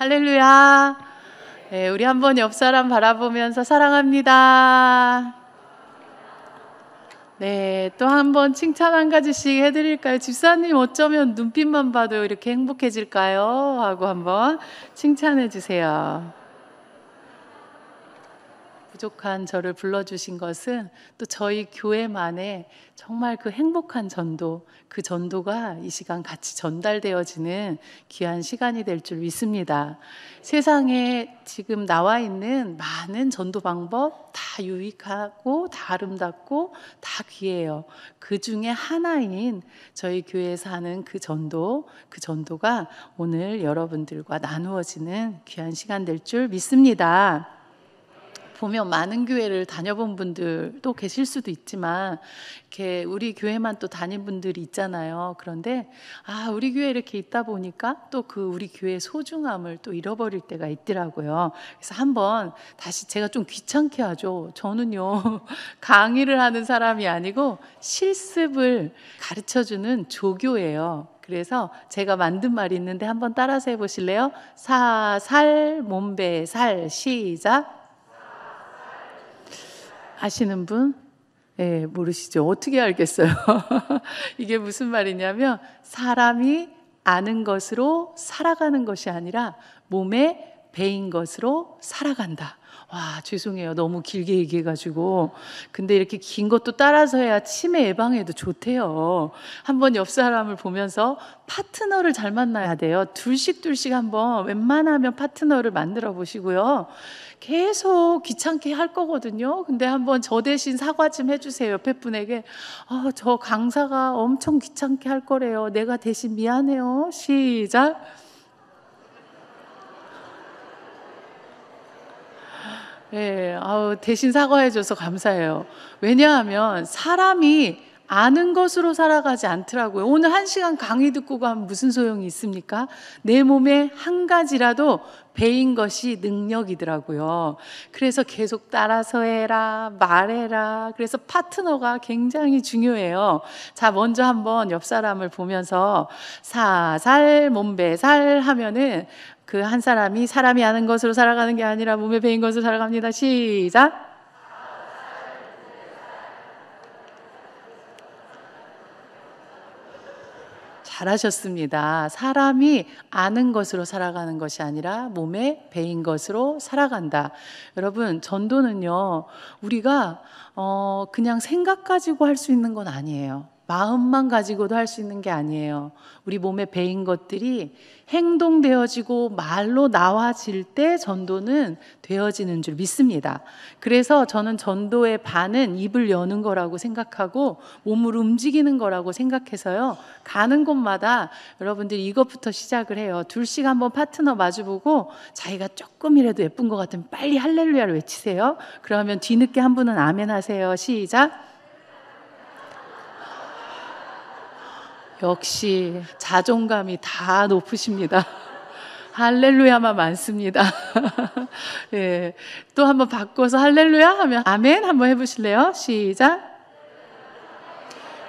할렐루야. 네, 우리 한번 옆 사람 바라보면서 사랑합니다. 네, 또 한번 칭찬 한 가지씩 해드릴까요? 집사님 어쩌면 눈빛만 봐도 이렇게 행복해질까요? 하고 한번 칭찬해 주세요. 부족한 저를 불러주신 것은 또 저희 교회만의 정말 그 행복한 전도, 그 전도가 이 시간 같이 전달되어지는 귀한 시간이 될 줄 믿습니다. 세상에 지금 나와 있는 많은 전도 방법 다 유익하고 다 아름답고 다 귀해요. 그 중에 하나인 저희 교회에서 하는 그 전도가 오늘 여러분들과 나누어지는 귀한 시간 될 줄 믿습니다. 보면 많은 교회를 다녀본 분들도 계실 수도 있지만 이렇게 우리 교회만 또 다닌 분들이 있잖아요. 그런데 우리 교회 이렇게 있다 보니까 또 그 우리 교회의 소중함을 또 잃어버릴 때가 있더라고요. 그래서 한번 다시 제가 좀 귀찮게 하죠. 저는요 강의를 하는 사람이 아니고 실습을 가르쳐주는 조교예요. 그래서 제가 만든 말이 있는데 한번 따라서 해보실래요? 사살 몸배살 시작. 아시는 분? 네, 모르시죠? 어떻게 알겠어요? 이게 무슨 말이냐면 사람이 아는 것으로 살아가는 것이 아니라 몸에 배인 것으로 살아간다. 와, 죄송해요. 너무 길게 얘기해가지고. 근데 이렇게 긴 것도 따라서 해야 치매 예방에도 좋대요. 한번 옆 사람을 보면서 파트너를 잘 만나야 돼요. 둘씩 한번 웬만하면 파트너를 만들어 보시고요. 계속 귀찮게 할 거거든요. 근데 한번 저 대신 사과 좀 해주세요. 옆에 분에게. 저 강사가 엄청 귀찮게 할 거래요. 내가 대신 미안해요. 시작. 네, 대신 사과해줘서 감사해요. 왜냐하면 사람이 아는 것으로 살아가지 않더라고요. 오늘 1시간 강의 듣고 가면 무슨 소용이 있습니까? 내 몸에 한 가지라도 배인 것이 능력이더라고요. 그래서 계속 따라서 해라, 말해라. 그래서 파트너가 굉장히 중요해요. 자, 먼저 한번 옆 사람을 보면서 사살, 몸배살 하면은 그 한 사람이 사람이 아는 것으로 살아가는 게 아니라 몸에 배인 것으로 살아갑니다. 시작. 잘하셨습니다. 사람이 아는 것으로 살아가는 것이 아니라 몸에 배인 것으로 살아간다. 여러분, 전도는요, 우리가 그냥 생각 가지고 할 수 있는 건 아니에요. 마음만 가지고도 할 수 있는 게 아니에요. 우리 몸에 배인 것들이 행동되어지고 말로 나와질 때 전도는 되어지는 줄 믿습니다. 그래서 저는 전도의 반은 입을 여는 거라고 생각하고 몸을 움직이는 거라고 생각해서요. 가는 곳마다 여러분들이 이것부터 시작을 해요. 둘씩 한번 파트너 마주보고 자기가 조금이라도 예쁜 것 같으면 빨리 할렐루야를 외치세요. 그러면 뒤늦게 한 분은 아멘 하세요. 시작. 역시 자존감이 다 높으십니다. 할렐루야만 많습니다. 예, 또 한번 바꿔서 할렐루야 하면 아멘 한번 해보실래요? 시작.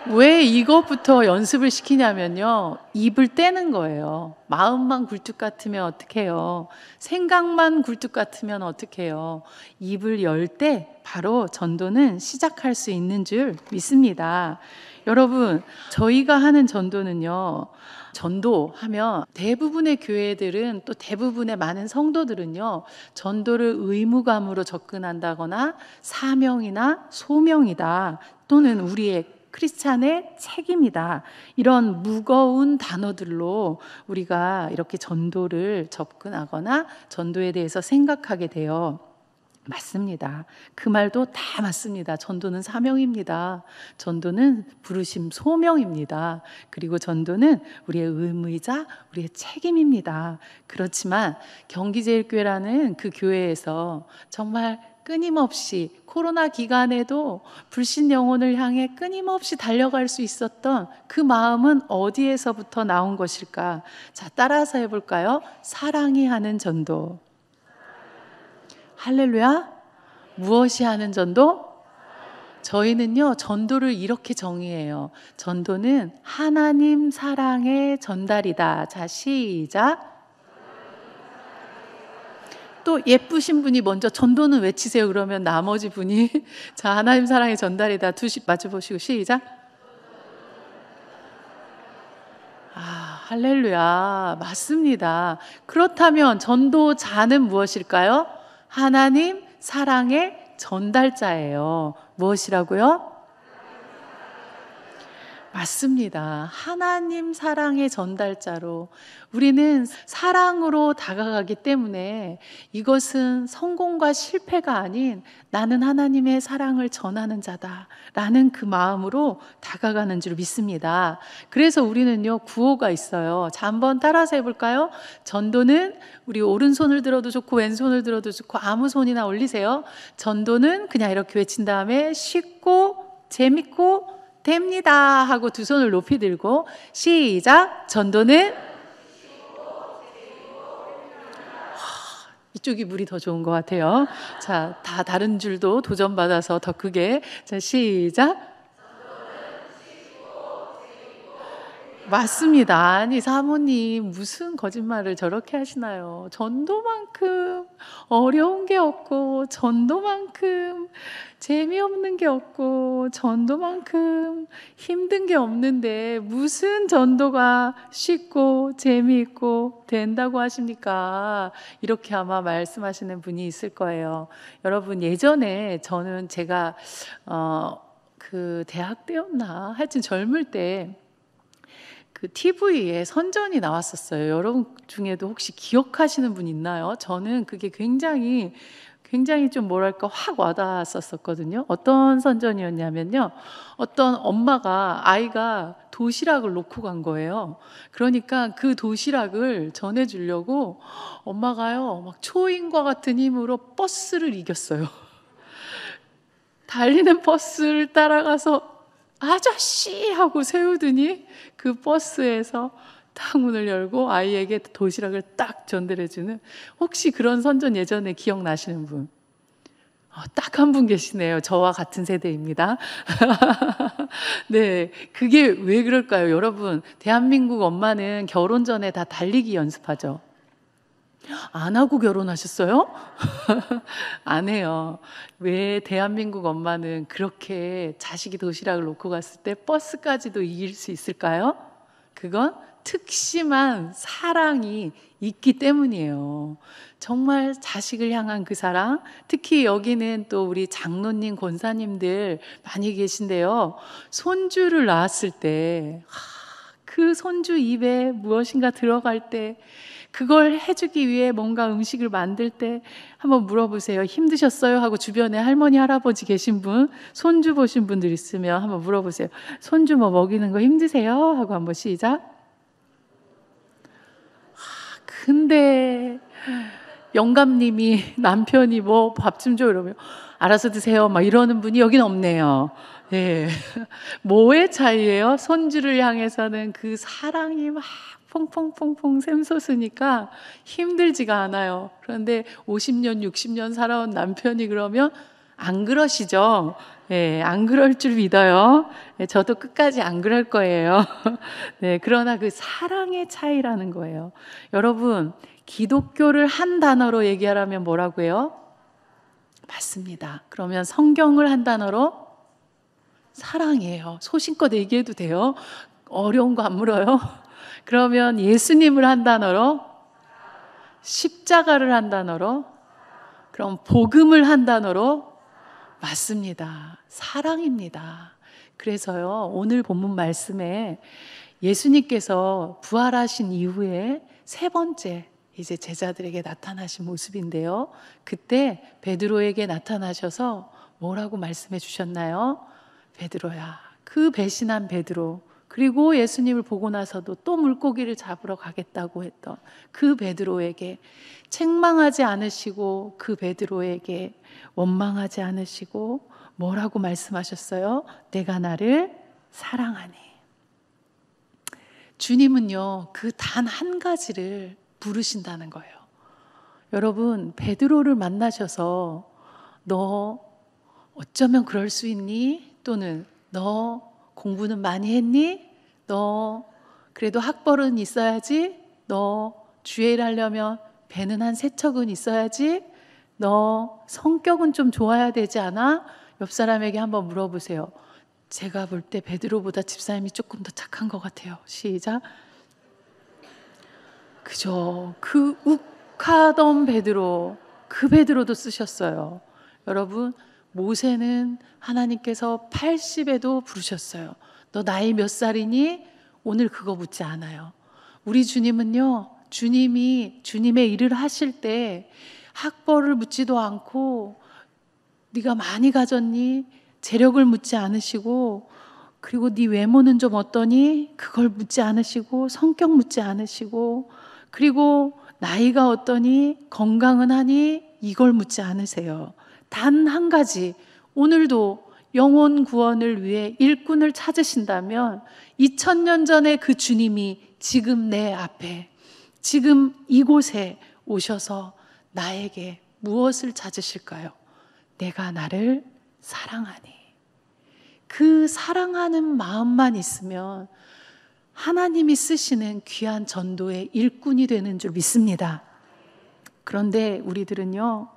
왜 이것부터 연습을 시키냐면요, 입을 떼는 거예요. 마음만 굴뚝 같으면 어떡해요? 생각만 굴뚝 같으면 어떡해요? 입을 열 때 바로 전도는 시작할 수 있는 줄 믿습니다. 여러분, 저희가 하는 전도는요, 전도하면 대부분의 교회들은 또 대부분의 많은 성도들은요, 전도를 의무감으로 접근한다거나 사명이나 소명이다, 또는 우리의 크리스찬의 책임이다, 이런 무거운 단어들로 우리가 이렇게 전도를 접근하거나 전도에 대해서 생각하게 돼요. 맞습니다. 그 말도 다 맞습니다. 전도는 사명입니다. 전도는 부르심 소명입니다. 그리고 전도는 우리의 의무이자 우리의 책임입니다. 그렇지만 경기제일교회라는 그 교회에서 정말 끊임없이 코로나 기간에도 불신 영혼을 향해 끊임없이 달려갈 수 있었던 그 마음은 어디에서부터 나온 것일까? 자, 따라서 해볼까요? 사랑이 하는 전도. 할렐루야. 무엇이 하는 전도? 저희는요, 전도를 이렇게 정의해요. 전도는 하나님 사랑의 전달이다. 자, 시작. 또 예쁘신 분이 먼저 전도는 외치세요. 그러면 나머지 분이 자, 하나님 사랑의 전달이다. 마주 보시고 시작. 할렐루야. 맞습니다. 그렇다면 전도자는 무엇일까요? 하나님 사랑의 전달자예요. 무엇이라고요? 맞습니다. 하나님 사랑의 전달자로 우리는 사랑으로 다가가기 때문에 이것은 성공과 실패가 아닌 나는 하나님의 사랑을 전하는 자다라는 그 마음으로 다가가는 줄 믿습니다. 그래서 우리는요, 구호가 있어요. 자, 한번 따라서 해볼까요? 전도는 우리 오른손을 들어도 좋고 왼손을 들어도 좋고 아무 손이나 올리세요. 전도는 그냥 이렇게 외친 다음에 쉽고 재밌고 됩니다 하고 두 손을 높이 들고 시작. 전도는 이쪽이 물이 더 좋은 것 같아요. 자, 다 다른 줄도 도전받아서 더 크게. 자, 시작. 맞습니다. 아니 사모님 무슨 거짓말을 저렇게 하시나요? 전도만큼 어려운 게 없고 전도만큼 재미없는 게 없고 전도만큼 힘든 게 없는데 무슨 전도가 쉽고 재미있고 된다고 하십니까? 이렇게 아마 말씀하시는 분이 있을 거예요. 여러분 예전에 저는 제가 그 대학 때였나 하여튼 젊을 때 그 TV에 선전이 나왔었어요. 여러분 중에도 혹시 기억하시는 분 있나요? 저는 그게 굉장히 좀 뭐랄까 확 와닿았었거든요. 어떤 선전이었냐면요. 어떤 아이가 도시락을 놓고 간 거예요. 그러니까 그 도시락을 전해주려고 엄마가요, 막 초인과 같은 힘으로 버스를 이겼어요. 달리는 버스를 따라가서 아저씨 하고 세우더니 그 버스에서 딱 문을 열고 아이에게 도시락을 딱 전달해주는, 혹시 그런 선전 예전에 기억나시는 분? 딱 한 분 계시네요. 저와 같은 세대입니다. 네, 그게 왜 그럴까요? 여러분, 대한민국 엄마는 결혼 전에 다 달리기 연습하죠. 안 하고 결혼하셨어요? 안 해요. 왜 대한민국 엄마는 그렇게 자식이 도시락을 놓고 갔을 때 버스까지도 이길 수 있을까요? 그건 특심한 사랑이 있기 때문이에요. 정말 자식을 향한 그 사랑, 특히 여기는 또 우리 장로님, 권사님들 많이 계신데요. 손주를 낳았을 때, 그 손주 입에 무엇인가 들어갈 때, 그걸 해주기 위해 뭔가 음식을 만들 때 한번 물어보세요. 힘드셨어요? 하고 주변에 할머니, 할아버지 계신 분, 손주 보신 분들 있으면 한번 물어보세요. 손주 뭐 먹이는 거 힘드세요? 하고 한번 시작. 근데 영감님이 남편이 뭐 밥 좀 줘 이러면 알아서 드세요 막 이러는 분이 여긴 없네요. 예. 뭐의 차이예요? 손주를 향해서는 그 사랑이 막 퐁퐁퐁퐁 샘솟으니까 힘들지가 않아요. 그런데 50년, 60년 살아온 남편이 그러면 안 그러시죠? 예, 안 그럴 줄 믿어요. 예, 저도 끝까지 안 그럴 거예요. 네, 그러나 그 사랑의 차이라는 거예요. 여러분, 기독교를 한 단어로 얘기하라면 뭐라고 해요? 맞습니다. 그러면 성경을 한 단어로 사랑이에요. 소신껏 얘기해도 돼요. 어려운 거 안 물어요. 그러면 예수님을 한 단어로, 십자가를 한 단어로, 그럼 복음을 한 단어로, 맞습니다. 사랑입니다. 그래서요, 오늘 본문 말씀에 예수님께서 부활하신 이후에 세 번째 이제 제자들에게 나타나신 모습인데요. 그때 베드로에게 나타나셔서 뭐라고 말씀해 주셨나요? 베드로야, 그 배신한 베드로, 그리고 예수님을 보고 나서도 또 물고기를 잡으러 가겠다고 했던 그 베드로에게 책망하지 않으시고, 그 베드로에게 원망하지 않으시고 뭐라고 말씀하셨어요? 내가 나를 사랑하니. 주님은요, 그 단 한 가지를 부르신다는 거예요. 여러분, 베드로를 만나셔서 너 어쩌면 그럴 수 있니? 또는 너 공부는 많이 했니? 너 그래도 학벌은 있어야지? 너 주일 하려면 배는 한 세척은 있어야지? 너 성격은 좀 좋아야 되지 않아? 옆 사람에게 한번 물어보세요. 제가 볼 때 베드로보다 집사님이 조금 더 착한 것 같아요. 시작. 그죠? 그 욱하던 베드로, 그 베드로도 쓰셨어요. 여러분, 모세는 하나님께서 80에도 부르셨어요. 너 나이 몇 살이니? 오늘 그거 묻지 않아요. 우리 주님은요, 주님이 주님의 일을 하실 때 학벌을 묻지도 않고 네가 많이 가졌니? 재력을 묻지 않으시고, 그리고 네 외모는 좀 어떠니? 그걸 묻지 않으시고, 성격 묻지 않으시고, 그리고 나이가 어떠니? 건강은 하니? 이걸 묻지 않으세요. 단 한 가지, 오늘도 영혼 구원을 위해 일꾼을 찾으신다면 2000년 전에 그 주님이 지금 내 앞에, 지금 이곳에 오셔서 나에게 무엇을 찾으실까요? 내가 나를 사랑하니. 그 사랑하는 마음만 있으면 하나님이 쓰시는 귀한 전도의 일꾼이 되는 줄 믿습니다. 그런데 우리들은요,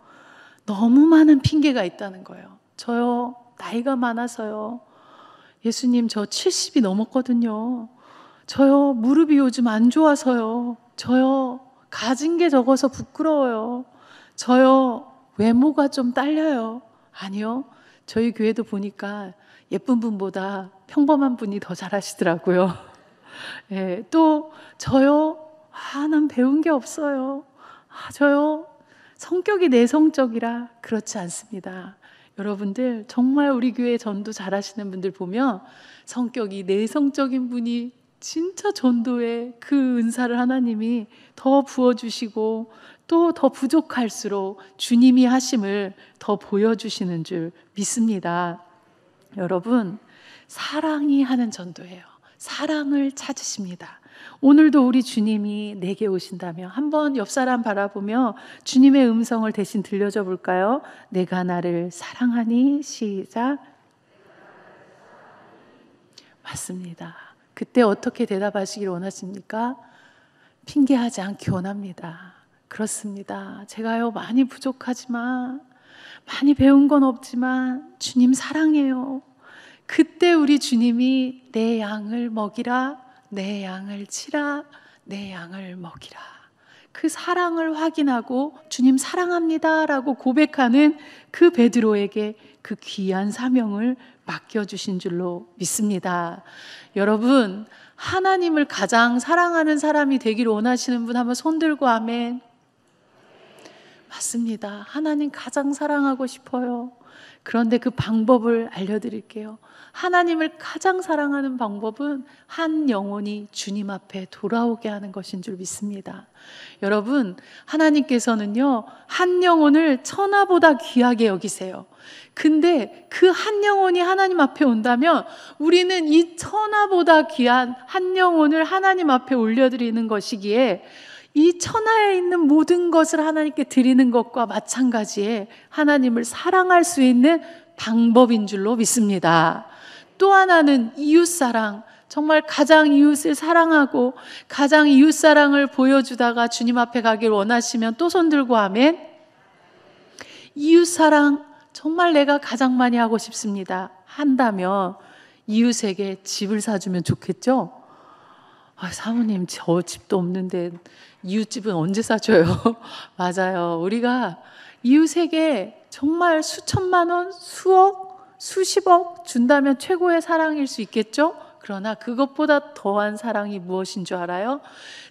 너무 많은 핑계가 있다는 거예요. 저요, 나이가 많아서요. 예수님, 저 70이 넘었거든요. 저요, 무릎이 요즘 안 좋아서요. 저요, 가진 게 적어서 부끄러워요. 저요, 외모가 좀 딸려요. 아니요, 저희 교회도 보니까 예쁜 분보다 평범한 분이 더 잘하시더라고요. 예, 또 저요, 난 배운 게 없어요. 저요, 성격이 내성적이라. 그렇지 않습니다. 여러분들, 정말 우리 교회 전도 잘하시는 분들 보면 성격이 내성적인 분이 진짜 전도에 그 은사를 하나님이 더 부어주시고 또 더 부족할수록 주님이 하심을 더 보여주시는 줄 믿습니다. 여러분, 사랑이 하는 전도예요. 사랑을 찾으십니다. 오늘도 우리 주님이 내게 오신다면 한번 옆 사람 바라보며 주님의 음성을 대신 들려줘 볼까요? 내가 나를 사랑하니? 시작. 맞습니다. 그때 어떻게 대답하시길 원하십니까? 핑계하지 않기 원합니다. 그렇습니다. 제가요, 많이 부족하지만, 많이 배운 건 없지만 주님 사랑해요. 그때 우리 주님이 내 양을 먹이라, 내 양을 치라, 내 양을 먹이라. 그 사랑을 확인하고 주님 사랑합니다 라고 고백하는 그 베드로에게 그 귀한 사명을 맡겨주신 줄로 믿습니다. 여러분, 하나님을 가장 사랑하는 사람이 되기를 원하시는 분 한번 손 들고 아멘. 맞습니다. 하나님 가장 사랑하고 싶어요. 그런데 그 방법을 알려드릴게요. 하나님을 가장 사랑하는 방법은 한 영혼이 주님 앞에 돌아오게 하는 것인 줄 믿습니다. 여러분, 하나님께서는요, 한 영혼을 천하보다 귀하게 여기세요. 근데 그 한 영혼이 하나님 앞에 온다면 우리는 이 천하보다 귀한 한 영혼을 하나님 앞에 올려드리는 것이기에 이 천하에 있는 모든 것을 하나님께 드리는 것과 마찬가지에 하나님을 사랑할 수 있는 방법인 줄로 믿습니다. 또 하나는 이웃사랑. 정말 가장 이웃을 사랑하고 가장 이웃사랑을 보여주다가 주님 앞에 가길 원하시면 또 손 들고 아멘. 이웃사랑 정말 내가 가장 많이 하고 싶습니다. 한다면 이웃에게 집을 사주면 좋겠죠? 사모님, 저 집도 없는데 이웃집은 언제 사줘요? 맞아요. 우리가 이웃에게 정말 수천만 원, 수억, 수십억 준다면 최고의 사랑일 수 있겠죠? 그러나 그것보다 더한 사랑이 무엇인 줄 알아요?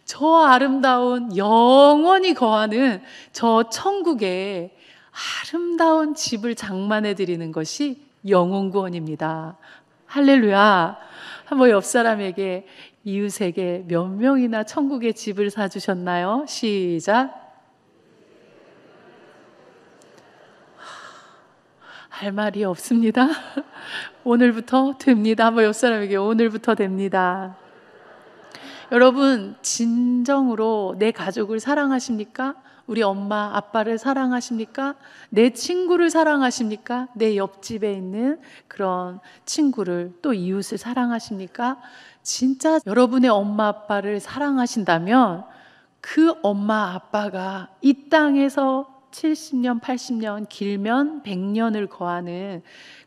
저 아름다운 영원히 거하는 저 천국에 아름다운 집을 장만해 드리는 것이 영혼 구원입니다. 할렐루야. 한번 옆 사람에게, 이웃에게 몇 명이나 천국의 집을 사주셨나요? 시작. 할 말이 없습니다. 오늘부터 됩니다. 한번 옆 사람에게, 오늘부터 됩니다. 여러분, 진정으로 내 가족을 사랑하십니까? 우리 엄마, 아빠를 사랑하십니까? 내 친구를 사랑하십니까? 내 옆집에 있는 그런 친구를, 또 이웃을 사랑하십니까? 진짜 여러분의 엄마, 아빠를 사랑하신다면 그 엄마 아빠가 이 땅에서 70년, 80년, 길면 100년을 거하는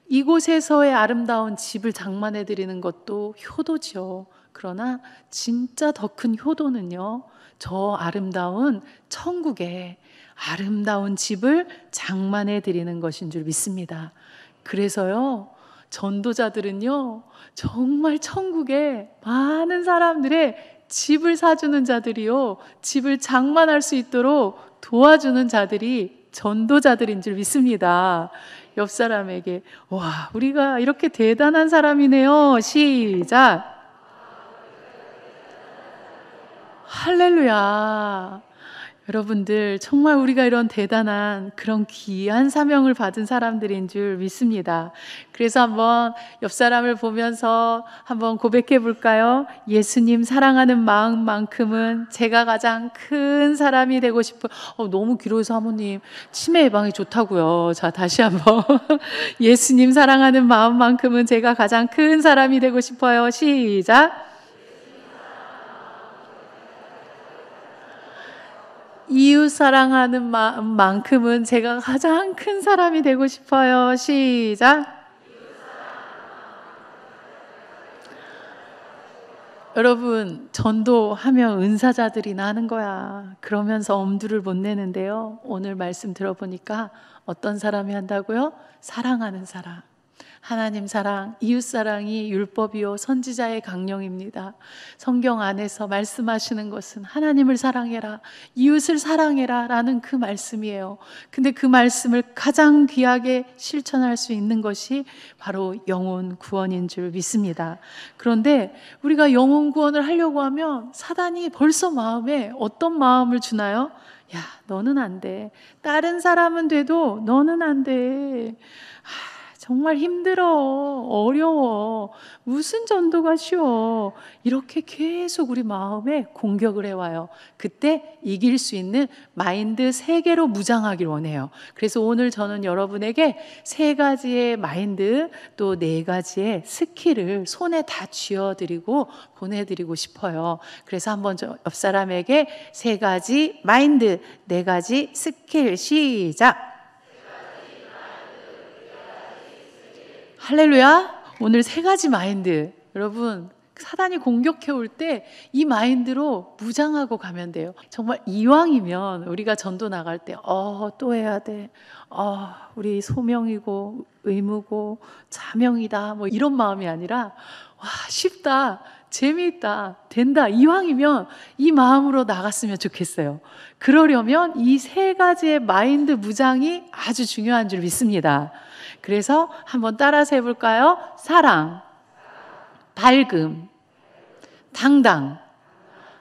이곳에서의 아름다운 집을 장만해 드리는 것도 효도죠. 그러나 진짜 더 큰 효도는요, 저 아름다운 천국에 아름다운 집을 장만해 드리는 것인 줄 믿습니다. 그래서요, 전도자들은요, 정말 천국에 많은 사람들의 집을 사주는 자들이요, 집을 장만할 수 있도록 도와주는 자들이 전도자들인 줄 믿습니다. 옆 사람에게, 와, 우리가 이렇게 대단한 사람이네요. 시작. 할렐루야. 여러분들, 정말 우리가 이런 대단한 그런 귀한 사명을 받은 사람들인 줄 믿습니다. 그래서 한번 옆 사람을 보면서 한번 고백해 볼까요? 예수님 사랑하는 마음만큼은 제가 가장 큰 사람이 되고 싶어요. 너무 길어서 사모님, 치매 예방이 좋다고요. 자, 다시 한번. 예수님 사랑하는 마음만큼은 제가 가장 큰 사람이 되고 싶어요. 시작. 이웃 사랑하는 마음만큼은 제가 가장 큰 사람이 되고 싶어요. 시작. 여러분, 전도하면 은사자들이나 하는 거야. 그러면서 엄두를 못 내는데요, 오늘 말씀 들어보니까 어떤 사람이 한다고요? 사랑하는 사람. 하나님 사랑, 이웃 사랑이 율법이요 선지자의 강령입니다. 성경 안에서 말씀하시는 것은 하나님을 사랑해라, 이웃을 사랑해라 라는 그 말씀이에요. 근데 그 말씀을 가장 귀하게 실천할 수 있는 것이 바로 영혼 구원인 줄 믿습니다. 그런데 우리가 영혼 구원을 하려고 하면 사단이 벌써 마음에 어떤 마음을 주나요? 야, 너는 안 돼. 다른 사람은 돼도 너는 안 돼. 정말 힘들어, 어려워, 무슨 전도가 쉬워, 이렇게 계속 우리 마음에 공격을 해와요. 그때 이길 수 있는 마인드 3개로 무장하길 원해요. 그래서 오늘 저는 여러분에게 3가지의 마인드, 또 4가지의 스킬을 손에 다 쥐어드리고 보내드리고 싶어요. 그래서 한번 옆 사람에게 3가지 마인드, 4가지 스킬, 시작. 할렐루야. 오늘 3가지 마인드, 여러분, 사단이 공격해 올 때 이 마인드로 무장하고 가면 돼요. 정말 이왕이면 우리가 전도 나갈 때 또 해야 돼, 우리 소명이고 의무고 자명이다, 뭐 이런 마음이 아니라, 와, 쉽다, 재미있다, 된다, 이왕이면 이 마음으로 나갔으면 좋겠어요. 그러려면 이 3가지의 마인드 무장이 아주 중요한 줄 믿습니다. 그래서 한번 따라서 해볼까요? 사랑, 밝음, 당당.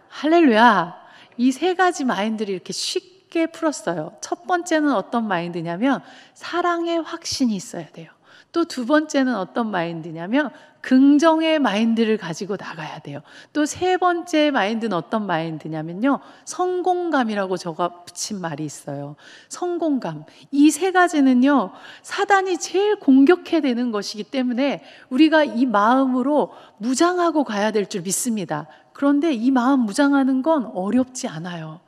할렐루야. 이 3가지 마인드를 이렇게 쉽게 풀었어요. 첫 번째는 어떤 마인드냐면 사랑의 확신이 있어야 돼요. 또 2번째는 어떤 마인드냐면 긍정의 마인드를 가지고 나가야 돼요. 또 3번째 마인드는 어떤 마인드냐면요, 성공감이라고 제가 붙인 말이 있어요. 성공감. 이 3가지는요, 사단이 제일 공격해야 되는 것이기 때문에 우리가 이 마음으로 무장하고 가야 될 줄 믿습니다. 그런데 이 마음 무장하는 건 어렵지 않아요.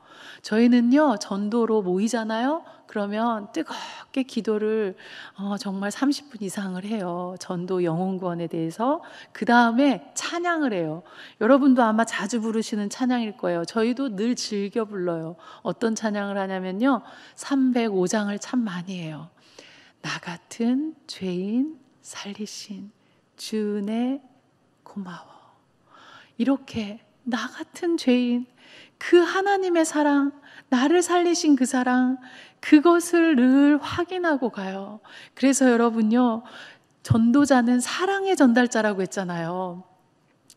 저희는요, 전도로 모이잖아요. 그러면 뜨겁게 기도를 정말 30분 이상을 해요. 전도 영혼 구원에 대해서. 그 다음에 찬양을 해요. 여러분도 아마 자주 부르시는 찬양일 거예요. 저희도 늘 즐겨 불러요. 어떤 찬양을 하냐면요, 305장을 참 많이 해요. 나 같은 죄인 살리신 주네 고마워. 이렇게 나 같은 죄인, 그 하나님의 사랑, 나를 살리신 그 사랑, 그것을 늘 확인하고 가요. 그래서 여러분요, 전도자는 사랑의 전달자라고 했잖아요.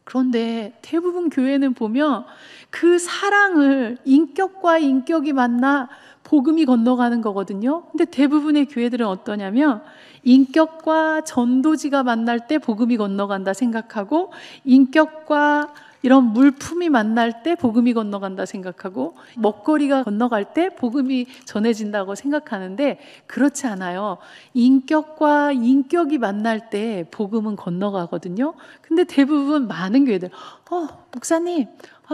그런데 대부분 교회는 보면 그 사랑을 인격과 인격이 만나 복음이 건너가는 거거든요. 근데 대부분의 교회들은 어떠냐면 인격과 전도지가 만날 때 복음이 건너간다 생각하고, 인격과 이런 물품이 만날 때 복음이 건너간다 생각하고, 먹거리가 건너갈 때 복음이 전해진다고 생각하는데 그렇지 않아요. 인격과 인격이 만날 때 복음은 건너가거든요. 근데 대부분 많은 교회들, 목사님,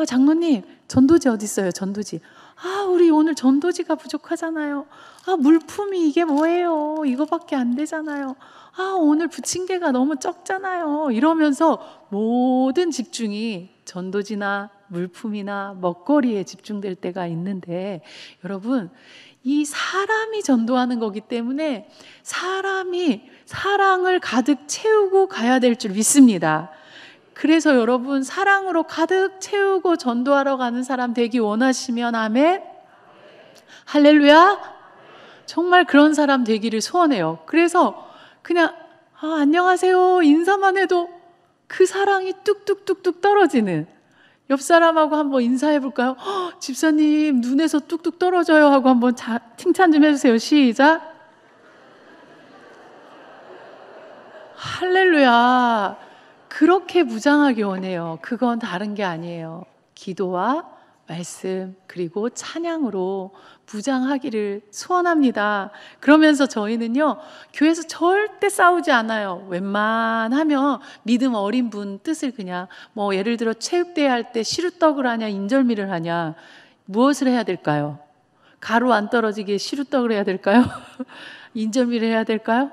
장로님, 전도지 어디 있어요? 전도지. 우리 오늘 전도지가 부족하잖아요. 물품이 이게 뭐예요? 이거밖에 안 되잖아요. 오늘 부침개가 너무 적잖아요. 이러면서 모든 집중이 전도지나 물품이나 먹거리에 집중될 때가 있는데, 여러분, 이 사람이 전도하는 거기 때문에 사람이 사랑을 가득 채우고 가야 될 줄 믿습니다. 그래서 여러분, 사랑으로 가득 채우고 전도하러 가는 사람 되기 원하시면 아멘? 할렐루야? 정말 그런 사람 되기를 소원해요. 그래서 그냥 안녕하세요 인사만 해도 그 사랑이 뚝뚝뚝뚝 떨어지는, 옆 사람하고 한번 인사해 볼까요? 집사님 눈에서 뚝뚝 떨어져요 하고 한번 칭찬 좀 해주세요. 시작. 할렐루야. 그렇게 무장하기 원해요. 그건 다른 게 아니에요. 기도와 말씀 그리고 찬양으로 무장하기를 소원합니다. 그러면서 저희는요, 교회에서 절대 싸우지 않아요. 웬만하면 믿음 어린 분 뜻을 그냥, 예를 들어 체육대회 할 때 시루떡을 하냐 인절미를 하냐, 무엇을 해야 될까요? 가루 안 떨어지게 시루떡을 해야 될까요? 인절미를 해야 될까요?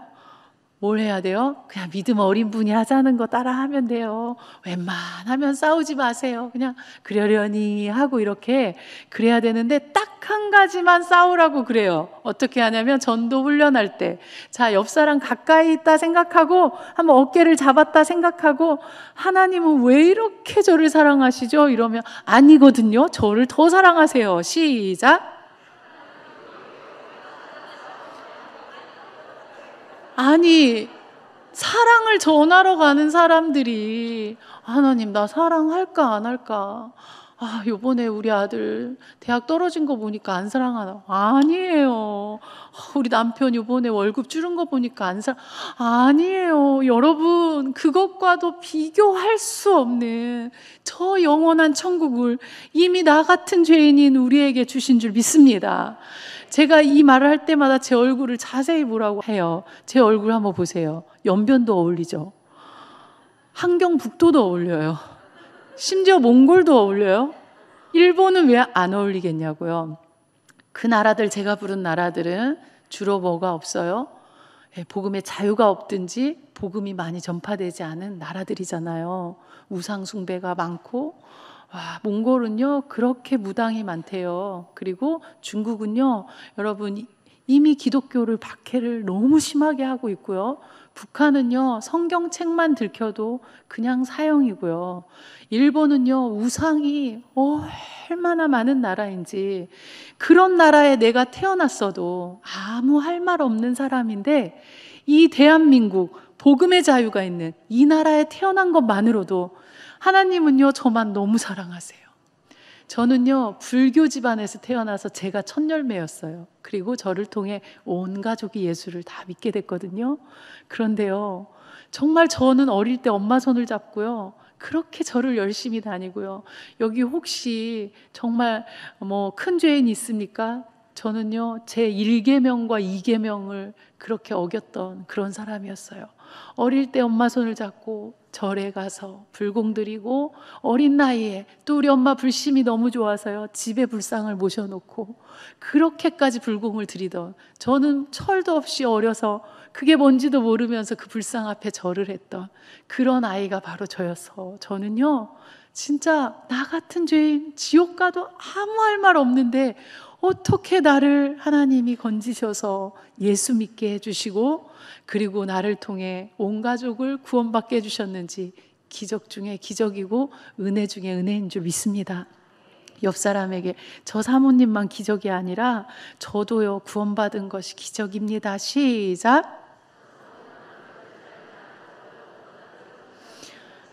뭘 해야 돼요? 그냥 믿음 어린 분이 하자는 거 따라 하면 돼요. 웬만하면 싸우지 마세요. 그냥 그러려니 하고 이렇게 그래야 되는데, 딱 한 가지만 싸우라고 그래요. 어떻게 하냐면, 전도 훈련할 때, 자, 옆 사람 가까이 있다 생각하고 한번 어깨를 잡았다 생각하고, 하나님은 왜 이렇게 저를 사랑하시죠? 이러면 아니거든요. 저를 더 사랑하세요. 시작. 아니, 사랑을 전하러 가는 사람들이 하나님 나 사랑할까 안 할까? 요번에 우리 아들 대학 떨어진 거 보니까 안 사랑하나? 아니에요. 우리 남편 요번에 월급 줄은 거 보니까 안 사랑. 아니에요. 여러분, 그것과도 비교할 수 없는 저 영원한 천국을 이미 나 같은 죄인인 우리에게 주신 줄 믿습니다. 제가 이 말을 할 때마다 제 얼굴을 자세히 보라고 해요. 제 얼굴 한번 보세요. 연변도 어울리죠. 함경북도도 어울려요. 심지어 몽골도 어울려요. 일본은 왜 안 어울리겠냐고요. 그 나라들, 제가 부른 나라들은 주로 뭐가 없어요? 복음의 자유가 없든지 복음이 많이 전파되지 않은 나라들이잖아요. 우상 숭배가 많고, 몽골은요 그렇게 무당이 많대요. 그리고 중국은요, 여러분, 이미 기독교를 박해를 너무 심하게 하고 있고요. 북한은요 성경책만 들켜도 그냥 사형이고요. 일본은요 우상이 얼마나 많은 나라인지, 그런 나라에 내가 태어났어도 아무 할 말 없는 사람인데, 이 대한민국 복음의 자유가 있는 이 나라에 태어난 것만으로도 하나님은요 저만 너무 사랑하세요. 저는요 불교 집안에서 태어나서 제가 첫 열매였어요. 그리고 저를 통해 온 가족이 예수를 다 믿게 됐거든요. 그런데요, 정말 저는 어릴 때 엄마 손을 잡고요 그렇게 절을 열심히 다니고요. 여기 혹시 정말 큰 죄인 있습니까? 저는요 제 1계명과 2계명을 그렇게 어겼던 그런 사람이었어요. 어릴 때 엄마 손을 잡고 절에 가서 불공 드리고, 어린 나이에 또 우리 엄마 불심이 너무 좋아서요 집에 불상을 모셔놓고 그렇게까지 불공을 드리던, 저는 철도 없이 어려서 그게 뭔지도 모르면서 그 불상 앞에 절을 했던 그런 아이가 바로 저였어. 저는요 진짜 나 같은 죄인, 지옥 가도 아무 할 말 없는데 어떻게 나를 하나님이 건지셔서 예수 믿게 해주시고, 그리고 나를 통해 온 가족을 구원받게 해주셨는지 기적 중에 기적이고 은혜 중에 은혜인 줄 믿습니다. 옆 사람에게, 저 사모님만 기적이 아니라 저도요 구원받은 것이 기적입니다. 시작.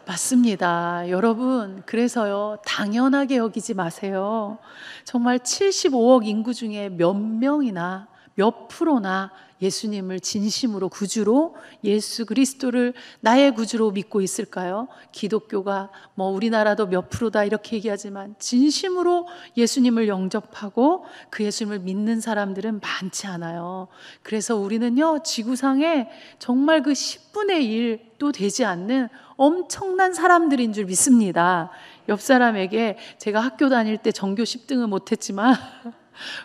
맞습니다. 여러분, 그래서요 당연하게 여기지 마세요. 정말 75억 인구 중에 몇 명이나 몇 프로나 예수님을 진심으로 구주로, 예수 그리스도를 나의 구주로 믿고 있을까요? 기독교가 뭐 우리나라도 몇 프로다 이렇게 얘기하지만 진심으로 예수님을 영접하고 그 예수님을 믿는 사람들은 많지 않아요. 그래서 우리는요, 지구상에 정말 그 10분의 1도 되지 않는 엄청난 사람들인 줄 믿습니다. 옆 사람에게 제가 학교 다닐 때 전교 10등은 못했지만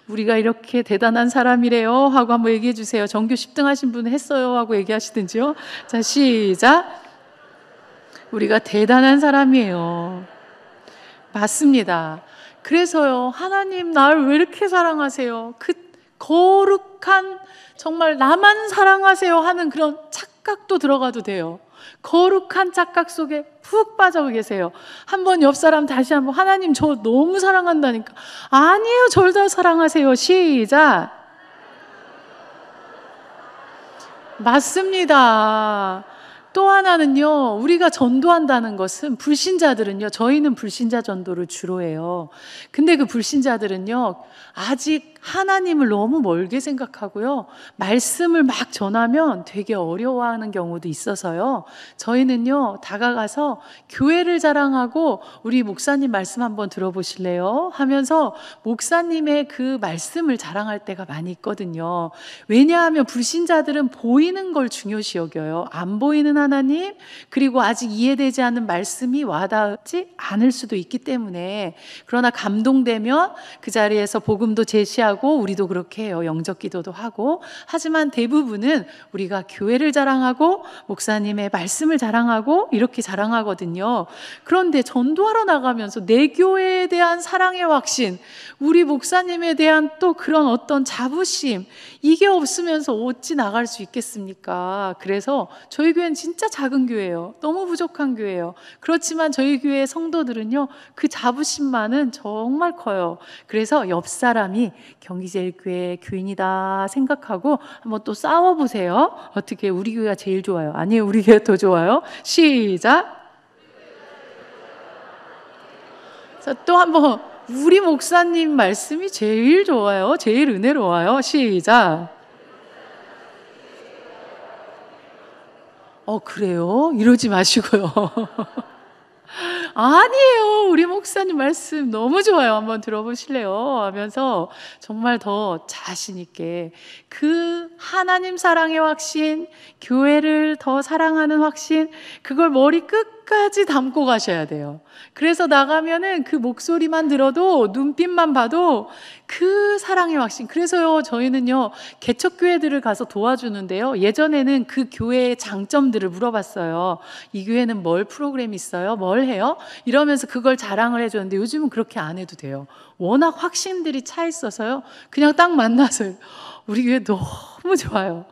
우리가 이렇게 대단한 사람이래요 하고 한번 얘기해 주세요. 전교 10등 하신 분 했어요 하고 얘기하시든지요. 자, 시작. 우리가 대단한 사람이에요. 맞습니다. 그래서요, 하나님 나를 왜 이렇게 사랑하세요? 그 거룩한, 정말 나만 사랑하세요 하는 그런 착각도 들어가도 돼요. 거룩한 착각 속에 푹 빠져 계세요. 한번 옆 사람 다시 한번, 하나님 저 너무 사랑한다니까. 아니에요, 저를 더 사랑하세요. 시작. 맞습니다. 또 하나는요, 우리가 전도한다는 것은, 불신자들은요, 저희는 불신자 전도를 주로 해요. 근데 그 불신자들은요, 아직 하나님을 너무 멀게 생각하고요, 말씀을 막 전하면 되게 어려워하는 경우도 있어서요, 저희는요, 다가가서 교회를 자랑하고 우리 목사님 말씀 한번 들어보실래요? 하면서 목사님의 그 말씀을 자랑할 때가 많이 있거든요. 왜냐하면 불신자들은 보이는 걸 중요시 여겨요. 안 보이는 하나님, 그리고 아직 이해되지 않는 말씀이 와닿지 않을 수도 있기 때문에. 그러나 감동되면 그 자리에서 복음도 제시하고, 우리도 그렇게 해요. 영접 기도도 하고. 하지만 대부분은 우리가 교회를 자랑하고 목사님의 말씀을 자랑하고 이렇게 자랑하거든요. 그런데 전도하러 나가면서 내 교회에 대한 사랑의 확신, 우리 목사님에 대한 또 그런 어떤 자부심, 이게 없으면서 어찌 나갈 수 있겠습니까? 그래서 저희 교회는 진짜 작은 교회예요. 너무 부족한 교회예요. 그렇지만 저희 교회 성도들은요, 그 자부심만은 정말 커요. 그래서 옆 사람이 경기제일교회 교인이다 생각하고 한번 또 싸워보세요. 어떻게, 우리 교회가 제일 좋아요? 아니에요, 우리 교회가 더 좋아요. 시작. 자, 또 한번, 우리 목사님 말씀이 제일 좋아요. 제일 은혜로워요. 시작. 그래요? 이러지 마시고요. 아니에요, 우리 목사님 말씀 너무 좋아요. 한번 들어보실래요? 하면서 정말 더 자신 있게 그 하나님 사랑의 확신, 교회를 더 사랑하는 확신, 그걸 머리 끝까지 담고 가셔야 돼요. 그래서 나가면은 그 목소리만 들어도, 눈빛만 봐도 그 사랑의 확신. 그래서요, 저희는요, 개척교회들을 가서 도와주는데요, 예전에는 그 교회의 장점들을 물어봤어요. 이 교회는 뭘 프로그램이 있어요? 뭘 해요? 이러면서 그걸 자랑을 해줬는데, 요즘은 그렇게 안 해도 돼요. 워낙 확신들이 차 있어서요, 그냥 딱 만나서 우리 교회 너무 좋아요,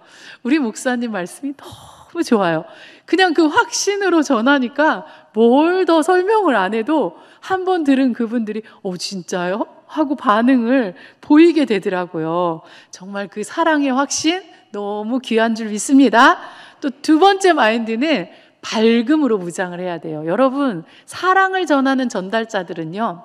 우리 목사님 말씀이 너무 좋아요, 그냥 그 확신으로 전하니까 뭘 더 설명을 안 해도 한 번 들은 그분들이 진짜요? 하고 반응을 보이게 되더라고요. 정말 그 사랑의 확신 너무 귀한 줄 믿습니다. 또 두 번째 마인드는 밝음으로 무장을 해야 돼요. 여러분, 사랑을 전하는 전달자들은요,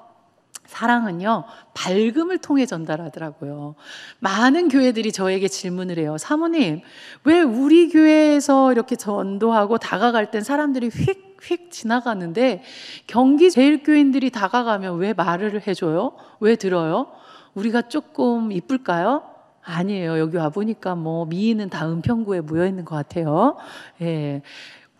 사랑은요, 밝음을 통해 전달하더라고요. 많은 교회들이 저에게 질문을 해요. 사모님, 왜 우리 교회에서 이렇게 전도하고 다가갈 땐 사람들이 휙휙 지나가는데 경기제일교인들이 다가가면 왜 말을 해줘요? 왜 들어요? 우리가 조금 이쁠까요? 아니에요. 여기 와보니까 뭐 미인은 다 은평구에 모여있는 것 같아요. 예.